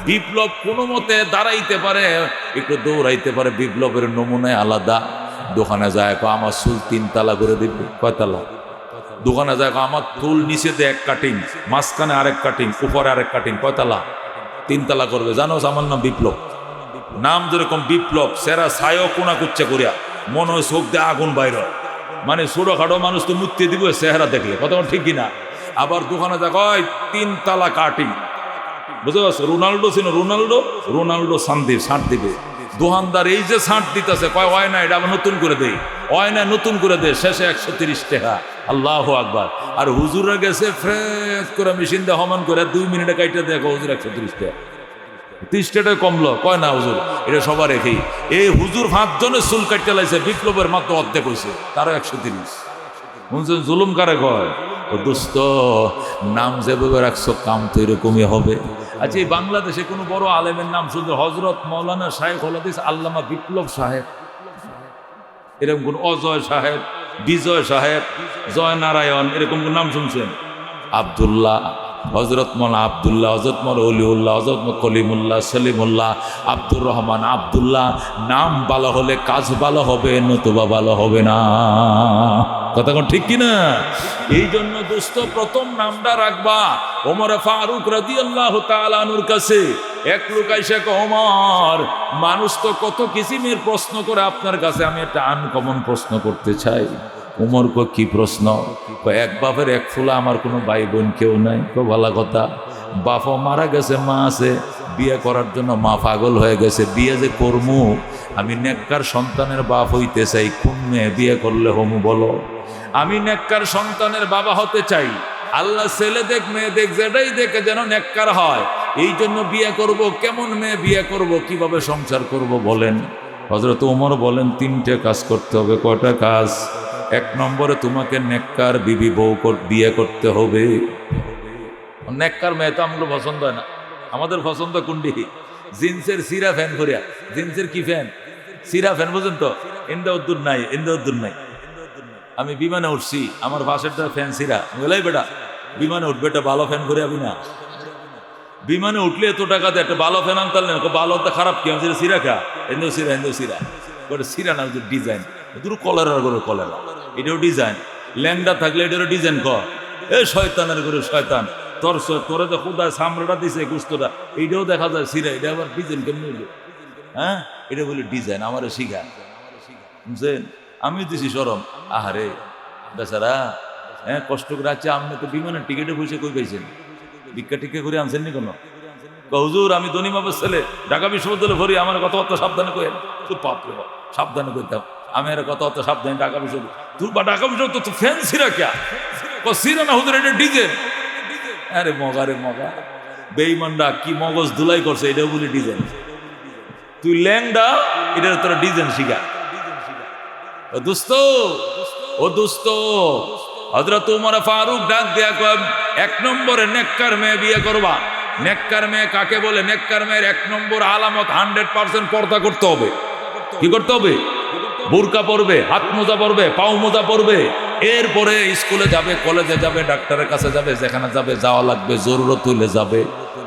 বিপ্লব কোনো মতে দাঁড়াইতে পারে, একটু দৌড়াইতে পারে, বিপ্লবের নমুনায় আলাদা। দোকানে যায় আমার চুল 3 তালা করে দিবে। কয় তালা? দোকানে যায় আমার চুল নিচে দিয়ে 1 কাটিং, মাঝখানে আরেক কাটিং, উপরে আরেক কাটিং। কয় তালা? 3 তালা করবে। জানো আমার নাম বিপ্লব। নাম যেরকম বিপ্লব, সেরা ছায়ও কোনা কুচ্চা করিয়া মনে হয় চোখ দিয়ে আগুন বাইর হয়। মানে ছোটখাটো মানুষ তো মুক্তি দিব চেহারা দেখলে। কথা ঠিক কিনা? আবার দোকানে যায় কয় 3 তালা কাটিং। বুঝতে পারছো? রোনাল্ডো ছিল, রোনাল্ডো সান্দির ছাঁট দিবে। দোকানদার এই যে ছাঁট দিতেছে, কয় হয় না, এটা আবার নতুন করে দেই, হয় না, নতুন করে দে। শেষে 130 টাকা। আল্লাহু আকবার। আর হুজুরা গেছে ফ্রেশ করে মেশিন দিয়ে হমান করে 2 মিনিটে কাইটা দেখো হুজুর 130 টাকা। 30 টাকায় কমলো? কয় না হুজুর, এটা সবার রেখেই। এই হুজুর 5 জনের চুল কাটতে লাইছে, বিপ্লবের মাত্র অর্ধেক হয়েছে, তারও 130। শুনছেন জুলুম কারে কয়? ও দোস্ত, নাম যেভাবে রাখছো কাম তো এরকমই হবে। আচ্ছা, এই বাংলাদেশে কোনো বড় আলেমের নাম শুনতে? হজরত মৌলানা শাইখুল হাদিস আল্লামা বিপ্লব সাহেব, এরকম কোন অজয় সাহেব, বিজয় সাহেব, জয় নারায়ণ, এরকম কোন নাম শুনছেন? আব্দুল্লাহ, হজরত মৌলানা আব্দুল্লাহ, হজরত মৌলানা অলিউল্লাহ, হজরত কলিমুল্লাহ, সলিমুল্লাহ, আব্দুর রহমান, আব্দুল্লাহ। নাম ভালো হলে কাজ ভালো হবে, নতুবা ভালো হবে না। কথা কোন ঠিক কিনা? এই জন্য দোস্ত, প্রথম নামটা রাখবা ওমর ফারুক রাদিয়াল্লাহু তাআলা আনহুর কাছে। এক লোক আইসা কয়, ওমর, মানুষ তো কত কিসিমের প্রশ্ন করে আপনার কাছে, আমি একটা আনকমন প্রশ্ন করতে চাই। ওমর কয়, কি প্রশ্ন? কয়, এক বাপের এক ফুলা, আমার কোনো ভাই বোন কেউ নাই। কয়, ভালো কথা। বাপও মারা গেছে, মা আছে, বিয়ে করার জন্য মা পাগল হয়ে গেছে। বিয়ে যে করমু, আমি নেককার সন্তানের বাপ হইতে চাই, কোন মেয়ে বিয়ে করলে হমু বলো? আমি নেককার সন্তানের বাবা হতে চাই। আল্লাহ ছেলে দেখ মেয়ে দেখ, যেটাই দেখে যেন নেককার হয়। এই জন্য বিয়ে করব। কেমন মেয়ে বিয়ে করব, কিভাবে সংসার করব বলেন? হযরত ওমর বলেন, 3টে কাজ করতে হবে। কয়টা কাজ? 1 নম্বরে তোমাকে নেককার বিবি বউ বিয়ে করতে হবে। নেককার মেয়ে তো আমাদের পছন্দ হয় না। আমাদের পছন্দ কোনটি? জিন্সের সিরা ফ্যান করিয়া। জিন্সের কি ফ্যান? সিরা ফ্যান, বুঝেন তো? ইন্দাউদ্দুর নাই, ইন্দাউদ্দুর নাই। আমি বিমানে উঠছি, আমার পাশেরটা ফ্যান সিরা। বলাই বেটা বিমানে উঠবে, একটা ভালো ফ্যান করে আবি না। বিমানে উঠলে এত টাকা দিয়ে একটা ভালো ফ্যান আনতাল না। ভালো খারাপ কি? আমি সিরা খা, এন্দো সিরা, এন্দো সিরা। সিরা না, ডিজাইন দুটো কলেরার করে কলেরা, এটাও ডিজাইন। ল্যাংডা থাকলে এটারও ডিজাইন কর। এ শয়তানের করে শয়তান, তোরে তো খুদায় সামরাটা দিছে, গুস্তটা, এইটাও দেখা যায় সিরা। এটা আবার ডিজাইন কেমনি হইলো? হ্যাঁ, এটা বলে ডিজাইন। আমারে শিখা, বুঝছেন? আমি দিছি সরম। আহারে বেচারা, হ্যাঁ, কষ্ট করে আছে। আপনি তো বিমানের টিকিটে পয়সা কই পাইছেন? ভিক্ষা টিক্ষা করে আনছেন নি কোনো? হুজুর, আমি ধনী বাবার ছেলে, ঢাকা বিশ্ববিদ্যালয়ে ভরি, আমার কথাবার্তা সাবধানে কইেন। তুই পাপরে বাপ, সাবধানে কইতাম। আমি আর কথাবার্তা সাবধানে। ঢাকা বিশ্ববিদ্যালয়, তুই বা ঢাকা বিশ্ববিদ্যালয় তো ফ্যান সিরা কে? সিরা না হুজুর, এটা ডিজাইন। আরে মগা রে মগা, বেঈমানরা কি মগজ ধুলাই করছে, এটাও বলি ডিজাইন। তুই ল্যাংডা, এটার তোরা ডিজাইন শিখা। ও দোস্ত, ও দোস্ত, হযরত ওমর ফারুক ডাক দেয়া কয়, 1 নম্বরে নেককার মেয়ে বিয়ে করবা। নেককার মেয়ে কাকে বলে? নেককার মেয়ের 1 নম্বর আলামত 100% পর্দা করতে হবে। কি করতে হবে? বোরকা পরবে, হাত মোজা পরবে, পাও মোজা পরবে। এরপরে স্কুলে যাবে, কলেজে যাবে, ডাক্তারের কাছে যাবে, যেখানে যাবে যাওয়া লাগবে, জরুরত হইলে যাবে।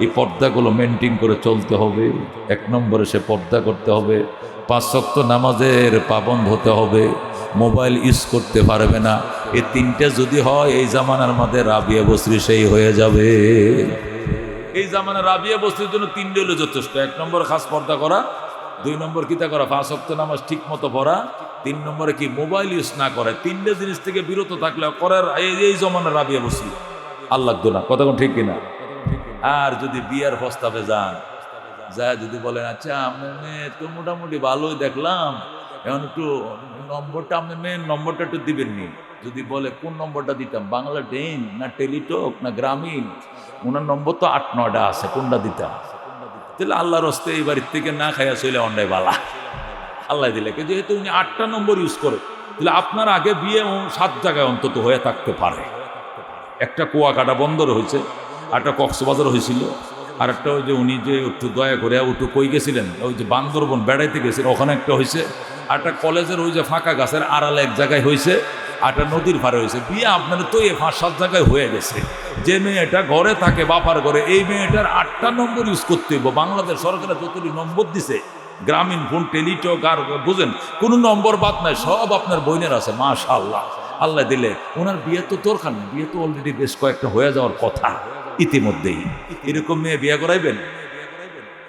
এই পর্দাগুলো মেনটেন করে চলতে হবে। 1 নম্বরে সে পর্দা করতে হবে। 5 ওয়াক্ত নামাজের পাবন্দ হতে হবে। মোবাইল ইউজ করতে পারবে না। এই তিনটা যদি হয় এই জামানার মধ্যে রাবিয়া বসরি সেই হয়ে যাবে। এই জামানার রাবিয়া বসরির জন্য তিনটে হলো যথেষ্ট। 1 নম্বর খাস পর্দা করা, 2 নম্বর কিতা করা 5 ওয়াক্ত নামাজ ঠিক মতো পড়া, 3 নম্বরে কি মোবাইল ইউজ না করে। তিনটে জিনিস থেকে বিরত থাকলে করার এই জামানার রাবিয়া বসরি আল্লাহ না। কথা কোন ঠিক কিনা? আর যদি বিয়ার প্রস্তাবে যান, যা যদি বলেন আচ্ছা আপনার মেয়ে তো মোটামুটি ভালোই দেখলাম, এখন একটু নম্বরটা আপনার মেয়ের নম্বরটা একটু দিবেননি। যদি বলে কোন নম্বরটা দিতাম, বাংলা ডেন না টেলিটক না গ্রামীণ, ওনার নম্বর তো 8-9টা আছে, কোনটা দিতাম? তাহলে আল্লাহর হস্তে এই বাড়ির থেকে না খাইয়া চলে অন্যায় বালা আল্লাহ দিলে। যেহেতু উনি 8টা নম্বর ইউজ করে, তাহলে আপনার আগে বিয়ে 7 জায়গায় অন্তত হয়ে থাকতে পারে। একটা কুয়াকাটা বন্দর হয়েছে, একটা কক্সবাজার হয়েছিল, আর একটা ওই যে উনি যে একটু দয়া করে একটু কই গেছিলেন, ওই যে বান্দরবন বেড়াইতে গেছিলেন, ওখানে একটা হয়েছে। আর একটা কলেজের ওই যে ফাঁকা গাছের আড়ালে এক জায়গায় হয়েছে, আর একটা নদীর পাড়ে হয়েছে। বিয়ে আপনার তো এই 5-7 জায়গায় হয়ে গেছে। যে মেয়েটা ঘরে থাকে বাপার ঘরে, এই মেয়েটার 8টা নম্বর ইউজ করতে হইব। বাংলাদেশ সরকারের যতটি নম্বর দিছে, গ্রামীণ ফোন, টেলিটক, আর বুঝেন কোনো নম্বর বাদ নাই, সব আপনার বইনের আছে। মাশাআল্লাহ, আল্লাহ দিলে ওনার বিয়ে তো দরকার নেই, বিয়ে তো অলরেডি বেশ কয়েকটা হয়ে যাওয়ার কথা ইতিমধ্যেই। এরকম মেয়ে বিয়ে করাইবেন?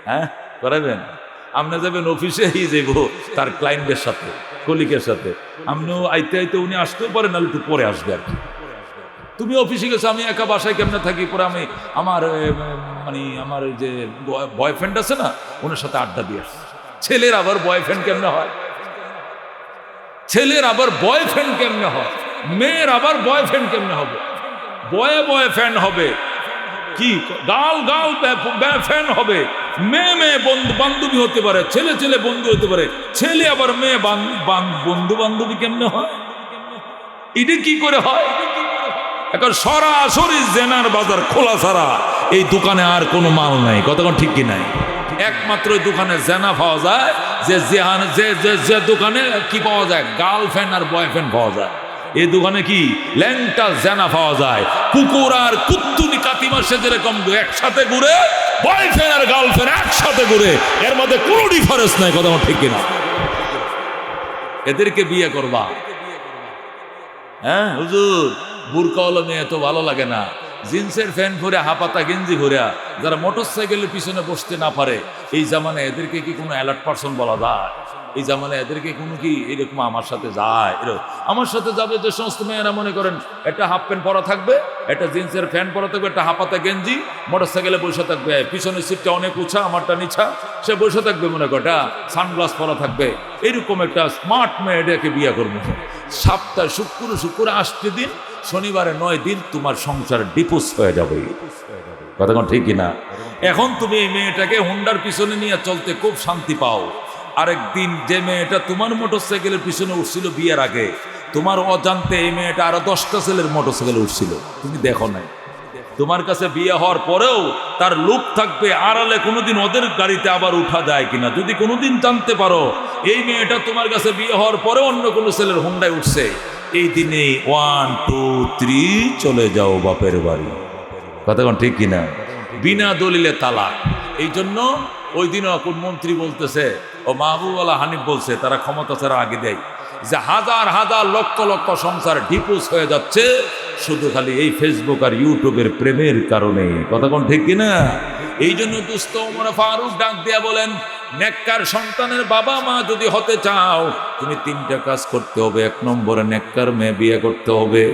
হ্যাঁ করাইবেন? আপনি যাবেন অফিসে যাইব তার ক্লায়েন্টের সাথে, কলিগের সাথে, আপনিও আইতে আইতে উনি আসতেও পারেন, নাহলে একটু পরে আসবে আর কি। তুমি অফিসে গেছো, আমি একা বাসায় কেমনে থাকি, পরে আমি আমার আমার ওই যে বয়ফ্রেন্ড আছে না, ওনার সাথে আড্ডা দিয়ে আসছি। ছেলের আবার বয়ফ্রেন্ড কেমনে হয়? ছেলের আবার বয়ফ্রেন্ড কেমনে হয়? মেয়ের আবার বয়ফ্রেন্ড কেমনে হবে? বয়ফ্রেন্ড হবে কি, গাল ফ্যান হবে। মেয়ে বান্ধবী হতে পারে, ছেলে বন্ধু হতে পারে, ছেলে আবার মেয়ে বন্ধু বান্ধবী কেমনে হয়? এটা কি করে হয়? এখন সরাসরি জেনার বাজার খোলা ছাড়া এই দোকানে আর কোনো মাল নাই। কতক্ষণ ঠিক কি নাই? একমাত্র দোকানে জেনা পাওয়া যায় যে দোকানে কি পাওয়া যায়, গার্লফ্রেন্ড আর বয়ফ্রেন্ড পাওয়া যায়। এই দোকানে কি ল্যাংটা জেনা পাওয়া যায়। কুকুর আর কুত্তুনি কাতিমা সে যেরকম একসাথে ঘুরে, বয়ফ্রেন্ড আর গার্লফ্রেন্ড একসাথে ঘুরে, এর মধ্যে কোনো ডিফারেন্স নাই। কথা ঠিক কিনা? এদেরকে বিয়ে করবা? হ্যাঁ হুজুর, বুরকাওয়ালা মেয়ে তো ভালো লাগে না, জিন্সের প্যান্ট পরে হাপাতা গেঞ্জি পরে যারা মোটরসাইকেলের পিছনে বসতে না পারে, এই জামানে এদেরকে কি কোনো অ্যালার্ট পারসন বলা যায়? এই জামানে এদেরকে কোনো কি এরকম আমার সাথে যায়? আমার সাথে যাবে যে সমস্ত মেয়েরা মনে করেন একটা হাফ প্যান্ট পরা থাকবে, একটা জিন্সের প্যান্ট পরা থাকবে, একটা হাপাতা গেঞ্জি, মোটরসাইকেলে বসে থাকবে, পিছনের সিটটা অনেক উঁচা, আমারটা নিচা, সে বসে থাকবে, মনে করেন সানগ্লাস পরা থাকবে, এরকম একটা স্মার্ট মেয়ে এটাকে বিয়ে করবো। সপ্তাহে শুক্র 8 দিন, শনিবারে 9 দিন তোমার সংসার ডিপোজ হয়ে যাবে। কথা ঠিক কিনা? এখন তুমি এই মেয়েটাকে হুন্ডার পিছনে নিয়ে চলতে খুব শান্তি পাও। আরেকদিন যে মেয়েটা তোমার মোটরসাইকেলের পিছনে উঠছিল বিয়ের আগে, তোমার অজান্তে এই মেয়েটা আরো 10টা ছেলের মোটরসাইকেলে উঠছিল, তুমি দেখো নাই। তোমার কাছে বিয়ে হওয়ার পরেও তার লোক থাকবে আড়ালে কোনোদিন ওদের গাড়িতে আবার উঠা যায় কিনা। যদি কোনোদিন জানতে পারো এই মেয়েটা তোমার কাছে বিয়ে হওয়ার পরে অন্য কোনো ছেলের হুন্ডায় উঠছে, এই দিনে 1, 2, 3 চলে যাও বাপের বাড়ি। কথা ঠিক কিনা? বিনা দলিলে তালাক। এই জন্য ওই দিনও কোন মন্ত্রী বলতেছে, ও মাহবুবওয়ালা হানিফ বলছে, তারা ক্ষমতা ছাড়া আগে দেয় যে হাজার হাজার লক্ষ লক্ষ সংসার ডিপোজ হয়ে যাচ্ছে শুধু খালি এই ফেসবুক আর ইউটিউবের প্রেমের কারণে। কথা কোন ঠিক কিনা? এই জন্য দুস্থ ওমর ফারুক ডাক দিয়া বলেন, নেককার সন্তানের বাবা মা যদি হতে চাও, তুমি 3টা কাজ করতে হবে। 1 নম্বরে নেককার মেয়ে বিয়ে করতে হবে,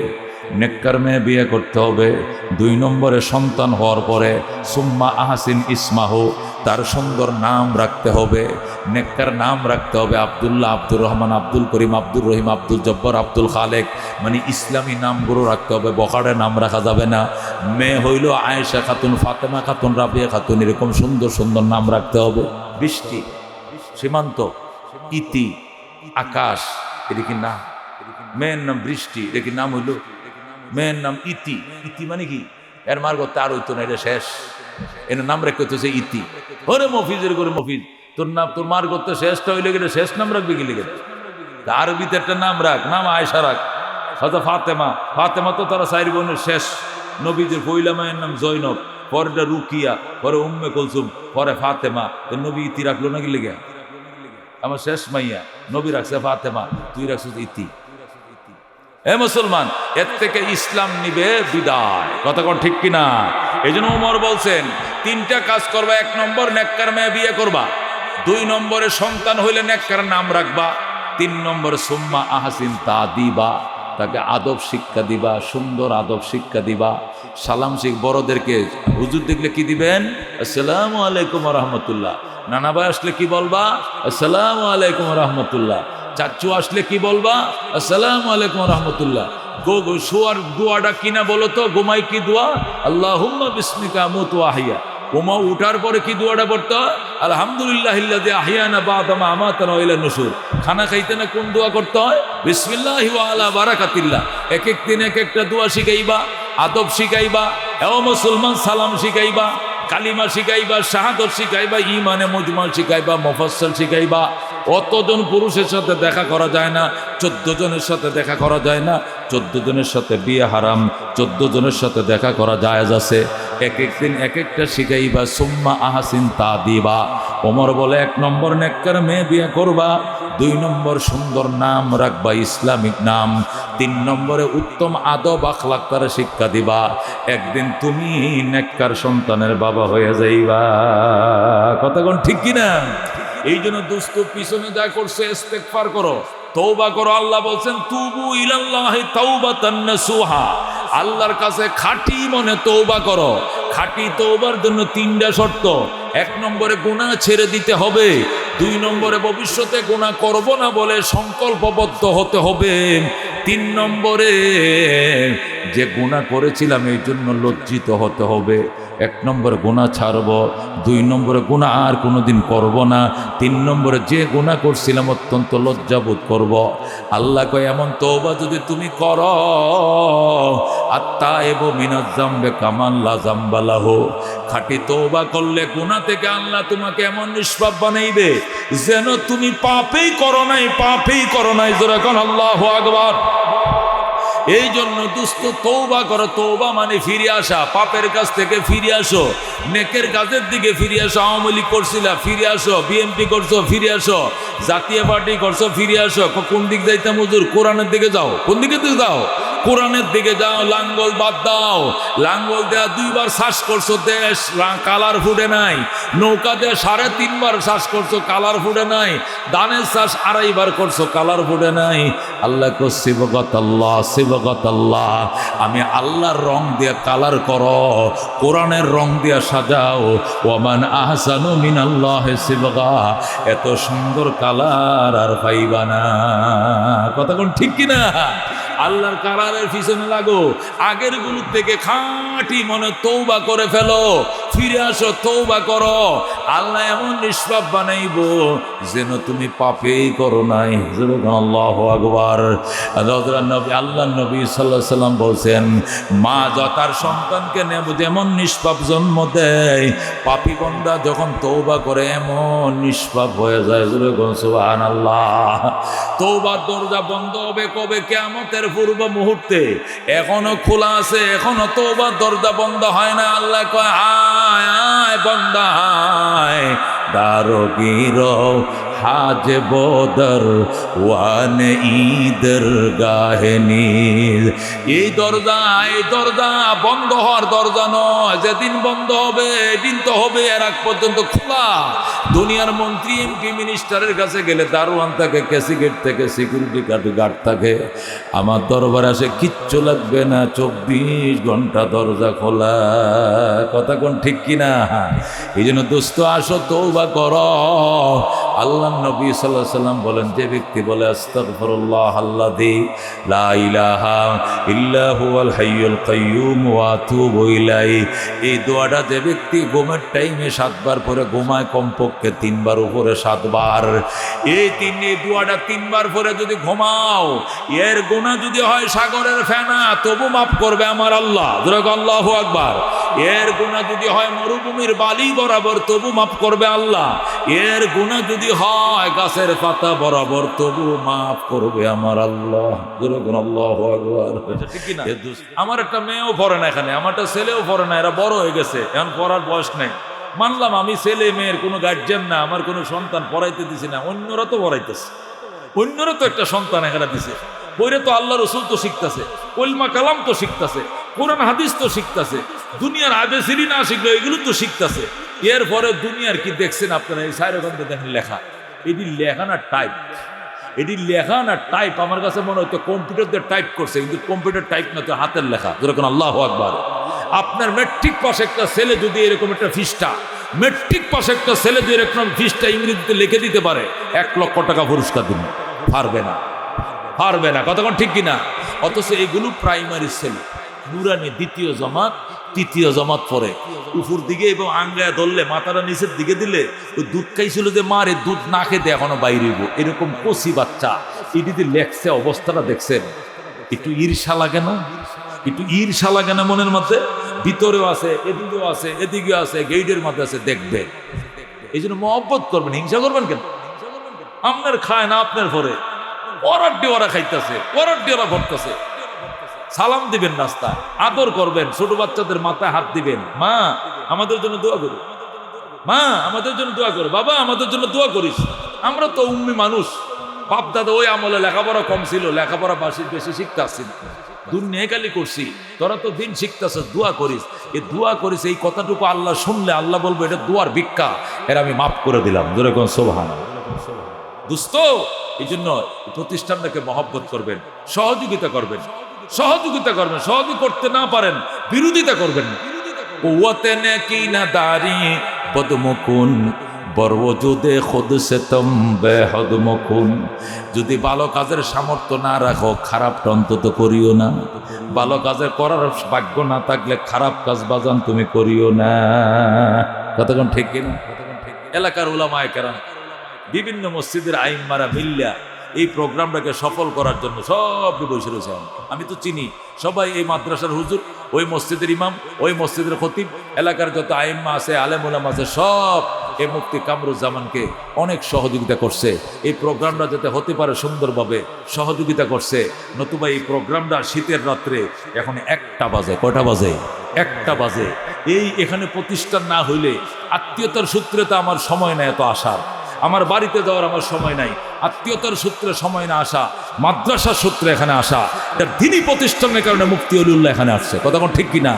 নেককার মেয়ে বিয়ে করতে হবে। 2 নম্বরে সন্তান হওয়ার পরে সুম্মা আহসিন ইসমাহু, তার সুন্দর নাম রাখতে হবে, নেককার নাম রাখতে হবে। আব্দুল্লাহ, আব্দুর রহমান, আব্দুল করিম, আব্দুর রহিম, আব্দুল জব্বার, আব্দুল খালেক, মানে ইসলামী নামগুলো রাখতে হবে। বখারে নাম রাখা যাবে না। মেয়ে হইল আয়েশা খাতুন, ফাতেমা খাতুন, রাবিয়া খাতুন, এরকম সুন্দর সুন্দর নাম রাখতে হবে। বৃষ্টি, সীমান্ত, ইতি, আকাশ, এদিকে না। মেয়ের নাম বৃষ্টি, এদিকে নাম হইল। মেয়ের নাম ইতি, ইতি মানে কি? এর মার করতে আর হইতো না, এটা শেষ। এর নাম রেখে হচ্ছে ইতি। ওরে মফিজের করে মফিজ, তোর নাম, তোর মার করতে শেষটা হইলে গেলে শেষ নাম রাখবে কি লিখে? আরবিতে একটা নাম রাখ, নাম আয়েশা রাখ, হয়তো ফাতেমা। ফাতেমা তো তারা 4 বোনের শেষ। নবীদের পয়লা মায়ের নাম জৈনব, পরেটা রুকিয়া, পরে উম্মে কুলসুম, পরে ফাতেমা। তো নবী ইতি রাখলো নাকি লিখে? আমার শেষ মাইয়া, নবী রাখছে ফাতেমা, তুই রাখছিস ইতি। এ মুসলমান, এর থেকে ইসলাম নিবে বিদায়। কথা কোন ঠিক কিনা? এই জন্য ওমর বলছেন 3টা কাজ করবা। 1 নম্বর নেককার মেয়ে বিয়ে করবা, 2 নম্বরে সন্তান হইলে নেককার নাম রাখবা, 3 নম্বরে সুম্মা আহসিন তা দিবা, তাকে আদব শিক্ষা দিবা, সুন্দর আদব শিক্ষা দিবা। সালাম শিখ বড়দেরকে হুজুর দেখলে কি দিবেন? আসসালামু আলাইকুম রহমতুল্লাহ। নানা ভাই আসলে কি বলবা? আসসালামু আলাইকুম রহমতুল্লাহ। চাচু আসলে কি বলবা? আসসালামু আলাইকুম রহমতুল্লাহ। শোয়ার দোয়াটা কিনা বলো তো, ঘুমাই কি দোয়া? আল্লাহুম্মা বিসমিকা আমুতু ওয়া আহইয়া। ঘুমাও উঠার পরে কি দোয়াটা পড়তে হয়? আলহামদুলিল্লাহিল্লাযী আহইয়ানা বা'দা মা আমাতানা ওয়া ইলাইহিন নুশুর। খানা খাইতে না কোন দোয়া করতে হয়? বিসমিল্লাহি ওয়া আলা বারাকাতিল্লাহ। এক এক দিন এক একটা দোয়া শিখাইবা, আদব শিখাইবা। এও মুসলমান, সালাম শিখাইবা, কালিমা শিখাইবা, শাহাদত শিখাইবা, ইমানে মুজমাল শিখাইবা, মুফাসসাল শিখাইবা। অতজন পুরুষের সাথে দেখা করা যায় না, 14 জনের সাথে দেখা করা যায় না। 14 জনের সাথে বিয়ে হারাম, 14 জনের সাথে দেখা করা জায়েজ আছে। এক এক দিন এক একটা শিখাইবা। সুম্মা আহসিন তা দিবা। ওমর বলে 1 নম্বর নেককার মেয়ে বিয়ে করবা, 2 নম্বর সুন্দর নাম রাখবা, ইসলামিক নাম, 3 নম্বরে উত্তম আদব আখলাক তার শিক্ষা দিবা। একদিন তুমি নেককার সন্তানের বাবা হয়ে যাইবা। কথা কোন ঠিক কিনা? এই জন্য দোস্ত পিছনে যা করছে ইস্তেগফার করো, তওবা করো। আল্লাহ বলছেন তুবু ইলাল্লাহি তাওবাতান নাসুহা। আল্লাহর কাছে খাঁটি মনে তওবা করো। খাঁটি তওবার জন্য 3টা শর্ত। 1 নম্বরে গুনাহ ছেড়ে দিতে হবে, 2 নম্বরে ভবিষ্যতে গুনাহ করব না বলে সংকল্পবদ্ধ হতে হবে, 3 নম্বরে যে গুনাহ করেছিলাম এই জন্য লজ্জিত হতে হবে। 1 নম্বরে গুনাহ ছাড়ব, 2 নম্বরে গুনাহ আর কোনোদিন করব না, 3 নম্বরে যে গুনাহ করছিলাম অত্যন্ত লজ্জাবোধ করব। আল্লাহ কয় এমন তওবা যদি তুমি করো, আত্তাইবু মিনাজ যামবি কামান লা যামবা লাহু। খাঁটি তওবা করলে গুনাহ থেকে আল্লাহ তোমাকে এমন নিষ্পাপ বানাইবে যেন তুমি পাপই করো নাই, পাপই করো নাই। জোরে কোন আল্লাহু আকবার। এই জন্য দুস্থ তওবা করো। তওবা মানে ফিরে আসা, পাপের কাছ থেকে ফিরে আসো, নেকের কাজের দিকে ফিরে আসো। আওয়ামী লীগ করছিলা, ফিরে আসো। বিএনপি করছো, ফিরে আসো। জাতীয় পার্টি করছো, ফিরে আসো। কোন দিক যাইতাম হুজুর? কোরআনের দিকে যাও। কোন দিকে যাও? কোরআনের দিকে যাও। লাঙ্গল বাদ দাও। লাঙ্গল দেয়া 2 বার শ্বাস করছো, দেশ কালার ফুটে নাই। নৌকা দেয়া 3.5 বার শ্বাস করছো, কালার ফুটে নাই। দানের শ্বাস 2.5 বার করছো, কালার ফুটে নাই। আল্লাহ কো সিবগত আল্লাহ, সিবগত আল্লাহ। আমি আল্লাহর রং দিয়ে কালার করো, কোরআনের রং দিয়ে সাজাও। ওয়ামান আহসানু মিনাল্লাহি সিবগা। এত সুন্দর কালার আর পাইবা না। কথা কোন ঠিক কিনা? আল্লাহর কালারের পিছনে লাগো। আগের গুলোর থেকে খাঁটি মনে তওবা করে ফেলো, ফিরে আসো, তওবা করো। আল্লাহ এমন নিষ্পাপ বানাইব যেন তুমি পাপেই করো নাই। আল্লাহু আকবার। আল্লাহ নবী সাল্লাল্লাহু আলাইহি সাল্লাম বলছেন, মা যতার সন্তানকে যেমন নিষ্পাপ জন্ম দেয়, পাপী বান্দা যখন তওবা করে এমন নিষ্পাপ হয়ে যায়। সুবহানাল্লাহ। তওবার দরজা বন্ধ হবে কবে? কিয়ামতের পূর্ব মুহূর্তে। এখনো খোলা আছে, এখনো তওবার দরজা বন্ধ হয় না। আল্লাহ কয় আয় আয় বান্দা আয়, দারোগীর হাজ বদর ওয়ান ঈদের গাহেনীর। এই দরজা বন্ধ হওয়ার দরজা নয়। যেদিন বন্ধ হবে এদিন তো হবে, এর আগ পর্যন্ত খোলা। দুনিয়ার মন্ত্রী এমপি মিনিস্টারের কাছে গেলে দারোয়ান থাকে, কেসি গেট থেকে সিকিউরিটি গার্ড থাকে। আমার দরবারে আসে কিচ্ছু লাগবে না, 24 ঘন্টা দরজা খোলা। কথা কোন ঠিক কিনা? এই জন্য দোস্ত আসো, তওবা করো। আল্লাহ নবী সাল্লাল্লাহু আলাইহি সাল্লাম বলেন, যে ব্যক্তি বলে আস্তাগফিরুল্লাহ আল্লাযী লা ইলাহা ইল্লা হুয়াল হাইয়ুল কাইয়্যুম ওয়া আতুবু ইলাইহি, এই দোয়াটা যে ব্যক্তি ঘুমের টাইমে 7 বার পরে ঘুমায়, কমপক্ষে 3 বার উপরে 7 বার, এই দোয়াটা 3 বার পরে যদি ঘুমাও, এর গুনাহ যদি হয় সাগরের ফেনা, তবু মাফ করবে আমার আল্লাহ। জোরে আল্লাহু আকবার। এর গুনাহ যদি হয় মরুভূমির বালি বরাবর, তবু মাফ করবে আল্লাহ। এর গুনাহ যদি হয় গাছের পাতা বরাবর, তবু মাফ করবে আমার আল্লাহ। আল্লাহু আকবার। আমার একটা মেয়েও পড়ে না এখানে, আমার একটা ছেলেও পড়ে না, এরা বড় হয়ে গেছে, এখন পড়ার বয়স নেই। মানলাম আমি ছেলে মেয়ের কোনো গার্জিয়ান না, আমার কোনো সন্তান পড়াইতে দিছি না, অন্যরা তো পড়াইতেছে। অন্যরা তো একটা সন্তান এখানে দিছে, পড়ে তো আল্লাহ রসুল তো শিখতেছে, কলমা কালাম তো শিখতেছে, কোরআন হাদিস তো শিখতেছে, দুনিয়ার আবেসিরি না শিখলো এগুলো তো শিখতেছে। এরপরে দুনিয়ার কি দেখছেন আপনারা? এই সাইরকমটা দেখেন লেখা, এটি লেখা না টাইপ, এটি লেখা না টাইপ। আমার কাছে মনে হতো কম্পিউটার দিয়ে টাইপ করছে, কিন্তু কম্পিউটার টাইপ না, তো হাতের লেখা। যেরকম আল্লাহু আকবার। আপনার মেট্রিক পাশে একটা ছেলে যদি এরকম একটা ফিসটা, মেট্রিক পাশে একটা ছেলে যদি এরকম ফিসটা ইংরেজিতে লিখে দিতে পারে, 1 লক্ষ টাকা পুরস্কার দিন। পারবে না, পারবে না, কতক্ষণ ঠিক কিনা? অথচ এগুলো প্রাইমারি ছেলে, নুরানি দ্বিতীয় জমাত, তৃতীয় জমাত পরে উপর দিকে এবং আঙ্গায় ধরলে মাথাটা নিচের দিকে দিলে ওই দুধ খাইছিল যে মারে, দুধ না খেতে এখনো বাইরে এরকম কচি বাচ্চা এটিতে লেখছে, অবস্থাটা দেখছেন? একটু ঈর্ষা লাগে না? একটু ঈর্ষা লাগে না মনের মধ্যে? ভিতরেও আছে, এদিকেও আছে, এদিকেও আছে, গেইটের মধ্যে আছে, দেখবে। এই জন্য মহব্বত করবেন, হিংসা করবেন কেন? আপনার খায় না, আপনার পরে ওরাড্ডি ওরা খাইতেছে, ওরাড্ডি ওরা ভরতেছে। সালাম দিবেন রাস্তায়, আদর করবেন, ছোট বাচ্চাদের মাথায় হাত দিবেন। মা আমাদের জন্য দোয়া করো, মা আমাদের জন্য দোয়া করো, বাবা আমাদের জন্য দোয়া করিস। আমরা তো উম্মি মানুষ, বাপ দাদা ওই আমলে লেখাপড়া কম ছিল, লেখাপড়া বেশি শিখতে আসছি না, দুনিয়া খালি করছি। তোরা তো দিন শিখতেছ, দোয়া করিস। এই দোয়া করিস এই কথাটুকু আল্লাহ শুনলে আল্লাহ বলবো এটা দোয়ার ভিক্ষা, এর আমি মাফ করে দিলাম। যেরকম সুবহানাল্লাহ। দোস্ত, এই জন্য প্রতিষ্ঠানটাকে মহব্বত করবেন, সহযোগিতা করবেন, সহযোগিতা করবেন। সহযোগী করতে না পারেন, বিরোধিতা করবেন না। কুওয়াতে নেকি না দারি পদমকুন বরওজুদে খুদ সে তুম বেহদমকুন। যদি ভালো কাজের সামর্থ্য না রাখো, খারাপটা অন্তত করিও না। ভালো কাজের করার ভাগ্য না থাকলে খারাপ কাজ বাজান তুমি করিও না। কতক্ষণ ঠিক কিনা? এলাকার উলামায়ে কেরাম, বিভিন্ন মসজিদের আইম্মারা মিল্লা এই প্রোগ্রামটাকে সফল করার জন্য সব বসে রয়েছে। আমি তো চিনি সবাই, এই মাদ্রাসার হুজুর, ওই মসজিদের ইমাম, ওই মসজিদের খতিব, এলাকার যত আইম্মা আছে, আলেম উলামা আছে, সব এই মুফতি কামরুজ্জামানকে অনেক সহযোগিতা করছে। এই প্রোগ্রামটা যাতে হতে পারে সুন্দরভাবে সহযোগিতা করছে। নতুবা এই প্রোগ্রামটা শীতের রাত্রে এখন 1টা বাজে, কয়টা বাজে? 1টা বাজে। এই এখানে প্রতিষ্ঠান না হইলে, আত্মীয়তার সূত্রে তো আমার সময় নেই এত আসার, আমার বাড়িতে যাওয়ার আমার সময় নাই, আত্মীয়তার সূত্রে সময় না আসা, মাদ্রাসার সূত্রে এখানে আসা, এটা দিনী প্রতিষ্ঠানের কারণে মুফতি অলিউল্লাহ এখানে আসছে। কতক্ষণ ঠিক কিনা?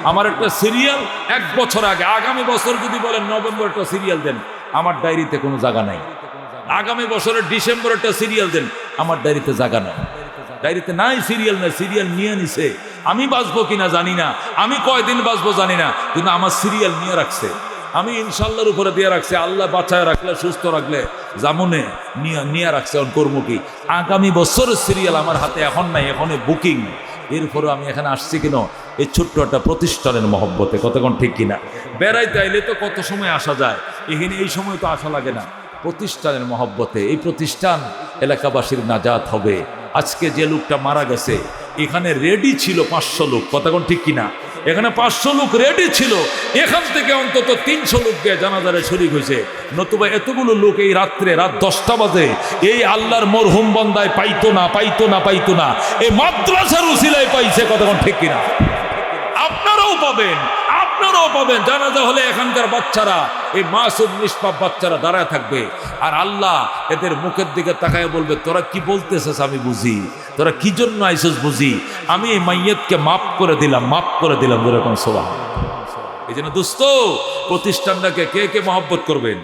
আমার একটা সিরিয়াল 1 বছর আগে, আগামী বছর যদি বলেন নভেম্বর একটা সিরিয়াল দেন, আমার ডায়েরিতে কোনো জায়গা নাই। আগামী বছরের ডিসেম্বর একটা সিরিয়াল দেন, আমার ডায়েরিতে জায়গা নাই। ডায়েরিতে নাই, সিরিয়াল নাই, সিরিয়াল নিয়ে নিছে। আমি বাঁচবো কিনা জানি না, আমি কয়দিন বাঁচবো জানি না, কিন্তু আমার সিরিয়াল নিয়ে রাখছে। আমি ইনশাল্লাহর উপরে দিয়ে রাখছি, আল্লাহ বাঁচায় রাখলে, সুস্থ রাখলে জামুনে নিয়ে রাখছে। অন কর্ম কি আগামী বছরের সিরিয়াল আমার হাতে এখন নাই, এখন বুকিং। এরপরে আমি এখানে আসছি কেন? এই ছোট্ট একটা প্রতিষ্ঠানের মহব্বতে। কতক্ষণ ঠিক কিনা? বেড়াইতে আইলে তো কত সময় আসা যায়, এখানে এই সময় তো আসা লাগে না। প্রতিষ্ঠানের মহব্বতে এই প্রতিষ্ঠান এলাকাবাসীর নাজাত হবে। আজকে যে লোকটা মারা গেছে, এখানে রেডি ছিল 500 লোক। কতক্ষণ ঠিক কিনা? এখানে 500 লোক রেডি ছিল, এখান থেকে অন্তত 300 লোককে জানাজারে শরীক হয়েছে। নতুবা এতগুলো লোক এই রাত্রে, রাত 10টা বাজে এই আল্লাহর মরহুম বন্দায় পাইতো না, পাইতো না, পাইতো না। এই মাদ্রাসার উসিলায় পাইছে। কতক্ষণ ঠিক কিনা? আপনারাও পাবেন, আপনারাও পাবেন। জানাজা হলে এখানকার বাচ্চারা, এই মাসুম নিষ্পাপ বাচ্চারা দাঁড়ায় থাকবে, আর আল্লাহ এদের মুখের দিকে তাকায় বলবে, তোরা কি বলতেছিস আমি বুঝি, তোরা কি জন্য আইসিস বুঝি, আমি এই মাইয়তকে মাফ করে দিলাম, মাফ করে দিলাম। যেরকম সুবহানাল্লাহ। এই জন্য দোস্ত, প্রতিষ্ঠানটাকে কে কে মহব্বত করবেন?